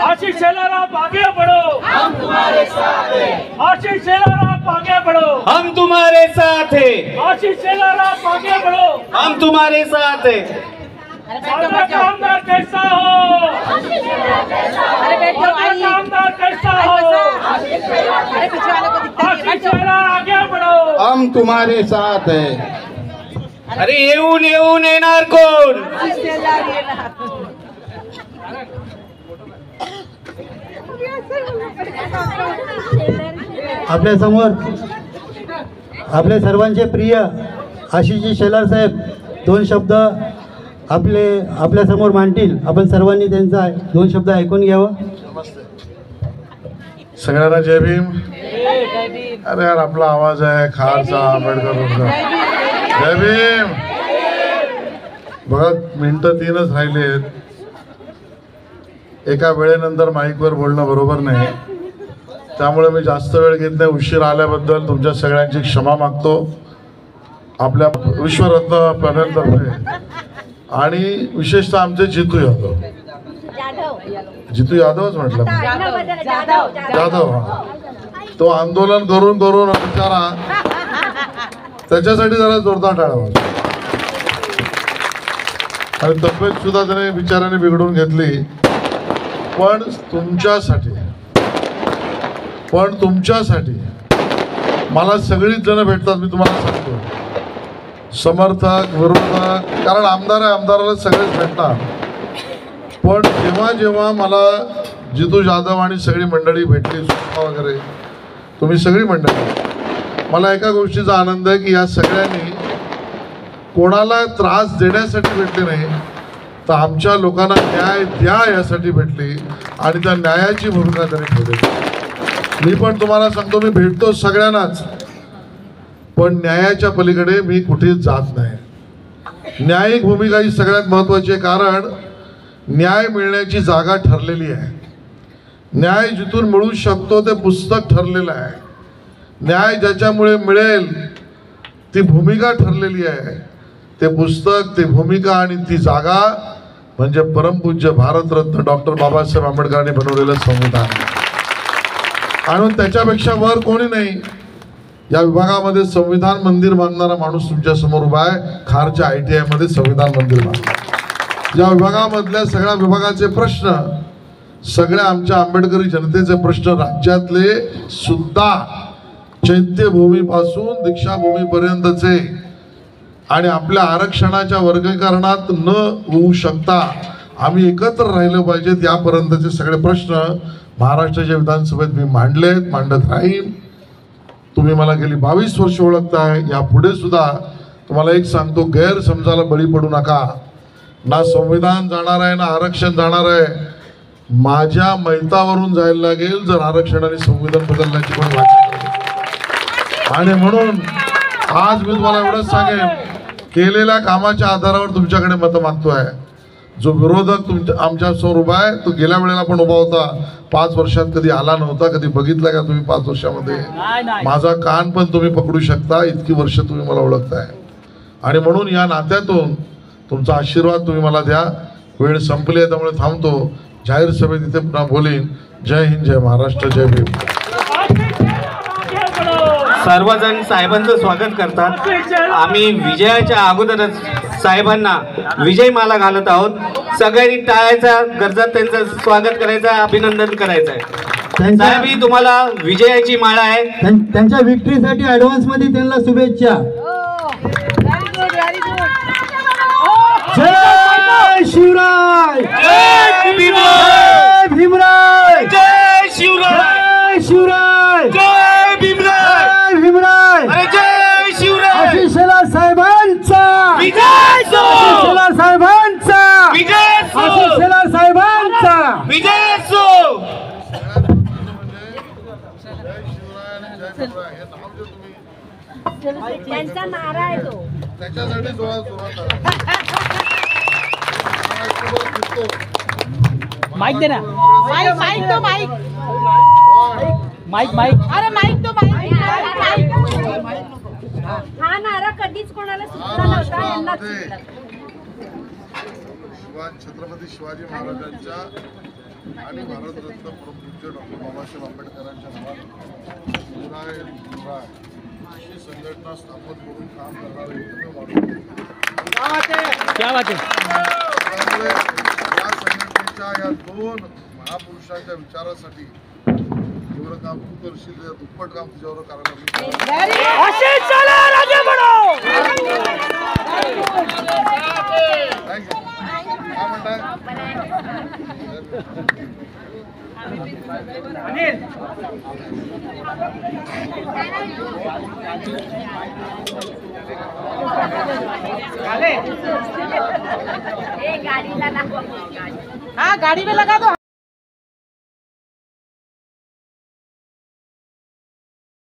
Speaker 4: आशीष शेलार आप आगे बढ़ो, हम तुम्हारे साथ हैं. आशीष शेलार आप आगे बढ़ो,
Speaker 1: हम तुम्हारे साथ है,
Speaker 4: आशीष शेलार आप आगे बढ़ो.
Speaker 1: हम तुम्हारे साथ है.
Speaker 4: आपका कामदार कैसा हो, आपका कामदार कैसा हो, आशीष शेलार आगे बढ़ो,
Speaker 5: हम तुम्हारे साथ है.
Speaker 1: अरे येऊन येऊन येणार कोण?
Speaker 2: आपल्या समोर आपले सर्वांचे प्रिय आशिषजी शेलार साहेब 2 शब्द आपल्या समोर मांडतील. आपण सर्वांनी त्यांचा 2 शब्द ऐकून घ्यावं.
Speaker 5: सगळ्यांना जय भीम. अरे यार आपला आवाज आहे खारचा आंबेडकर. जय भीम. बघा मिनिटं 3च राहिलेत. एका वेळेनंतर माईकवर बोलणं बरोबर नाही, त्यामुळे मी जास्त वेळ घेत नाही. उशीर आल्याबद्दल तुमच्या सगळ्यांची क्षमा मागतो आपल्या विश्वरत्न पॅनलतर्फे आणि विशेषतः आमचे जितू यादवच म्हटलं जाधव. हा तो आंदोलन करून करून बिचारा त्याच्यासाठी जरा जोरदार टाळावा आणि तब्येत सुद्धा त्याने बिचाराने बिघडून घेतली. पण तुमच्यासाठी मला सगळीच जण भेटतात. मी तुम्हाला सांगतो समर्थक विरोधक, कारण आमदार आहे आमदाराला सगळेच भेटणार. पण जेव्हा जेव्हा मला जितू जाधव आणि सगळी मंडळी भेटली, सुषमा वगैरे तुम्ही सगळी मंडळी, मला एका गोष्टीचा आनंद आहे की या सगळ्यांनी कोणाला त्रास देण्यासाठी भेटले नाही, तर आमच्या लोकांना न्याय द्या यासाठी भेटली आणि त्या न्यायाची भूमिका त्यांनी ठेवली. मी पण तुम्हाला सांगतो, मी भेटतो सगळ्यांनाच, पण न्यायाच्या पलीकडे मी कुठेच जात नाही. न्यायिक भूमिका ही सगळ्यात महत्त्वाची आहे, कारण न्याय मिळण्याची जागा ठरलेली आहे. न्याय जिथून मिळू शकतो ते पुस्तक ठरलेलं आहे. न्याय ज्याच्यामुळे मिळेल ती भूमिका ठरलेली आहे. ते पुस्तक, ती भूमिका आणि ती जागा म्हणजे परमपूज्य भारतरत्न डॉक्टर बाबासाहेब आंबेडकरांनी बनवलेलं संविधान. आणि त्याच्यापेक्षा वर कोणी नाही. या विभागामध्ये संविधान मंदिर बांधणारा माणूस तुमच्या समोर उभा आहे. खारच्या ITI मध्ये संविधान मंदिर बांधलं. या विभागामधल्या सगळ्या विभागाचे प्रश्न, सगळ्या आमच्या आंबेडकरी जनतेचे प्रश्न, राज्यातले सुद्धा चैत्यभूमीपासून दीक्षाभूमीपर्यंतचे आणि आपल्या आरक्षणाच्या वर्गीकरणात न होऊ शकता आम्ही एकत्र राहिलं पाहिजेत यापर्यंतचे सगळे प्रश्न महाराष्ट्राच्या विधानसभेत मी मांडलेत, मांडत राहीन. तुम्ही मला गेली 22 वर्ष ओळखताय. यापुढे सुद्धा तुम्हाला एक सांगतो, गैरसमजाला बळी पडू नका. ना संविधान जाणार आहे ना आरक्षण जाणार आहे. माझ्या मैतावरून जायला लागेल जर आरक्षण आणि संविधान बदलण्याची कोणी वाटत. आणि म्हणून आज मी तुम्हाला एवढंच सांगेन, केलेल्या कामाच्या आधारावर तुमच्याकडे मतं मागतोय. जो विरोधक आमच्या समोर उभा आहे तो गेल्या वेळेला पण उभा होता, 5 वर्षात कधी आला नव्हता. कधी बघितला का तुम्ही 5 वर्षामध्ये? माझा कान पण तुम्ही पकडू शकता, इतकी वर्ष तुम्ही मला ओळखताय. आणि म्हणून या नात्यातून तुमचा आशीर्वाद तुम्ही मला द्या. वेळ संपली आहे त्यामुळे थांबतो. जाहीर सभेत इथे पुन्हा बोलीन. जय हिंद, जय महाराष्ट्र, जय भीम.
Speaker 1: सर्वजण साहेबांचं स्वागत करतात. आम्ही विजयाच्या अगोदरच साहेबांना विजय माला घालत आहोत. सगळ्यांनी टाळायचा, गरजात त्यांचं स्वागत करायचं, अभिनंदन करायचं आहे. साहेब, ही तुम्हाला विजयाची माळा आहे.
Speaker 2: त्यांच्या विक्ट्रीसाठी ऍडव्हान्स मध्ये त्यांना शुभेच्छा. जय शिवराय,
Speaker 4: जय
Speaker 2: जय भीमराय,
Speaker 4: जय शिवराय,
Speaker 2: जय शिवराय,
Speaker 4: जय भीमराय,
Speaker 2: जय भीमराय,
Speaker 4: अरे जय शिवराय.
Speaker 2: आशिष शेलार साहेबांचा
Speaker 4: विजय असो,
Speaker 2: आशिष शेलार साहेबांचा
Speaker 4: विजय असो,
Speaker 2: आशिष शेलार साहेबांचा
Speaker 4: विजय असो.
Speaker 3: त्यांचा नारा आहे तो.
Speaker 5: त्याच्यासाठी
Speaker 6: माइक दे ना.
Speaker 3: माईक माईक तो माईक
Speaker 6: माइक माइक.
Speaker 3: अरे माईक तो माईक. हा नारा कधीच कोणाला सुचला नव्हता, यांनाच सुचला.
Speaker 5: छत्रपती शिवाजी महाराजांच्या आणि भारतरत्न परमपूज्य डॉक्टर बाबासाहेब आंबेडकरांच्या नावाने शिवराय शिवराय अशी संघटना स्थापन करून काम करणारे एकमेव माणूस.
Speaker 6: क्या बात है.
Speaker 5: त्यामुळे या संघटनेच्या या 2 महापुरुषांच्या विचारासाठी जेवढं काम तू करशील त्या दुप्पट काम तुझ्यावर करायला
Speaker 4: आशिष शेलार आगे बढ़ो.
Speaker 5: थँक्यू. काय म्हणताय?
Speaker 3: गाडीला
Speaker 6: हाँ गाड़ी में लगा दो.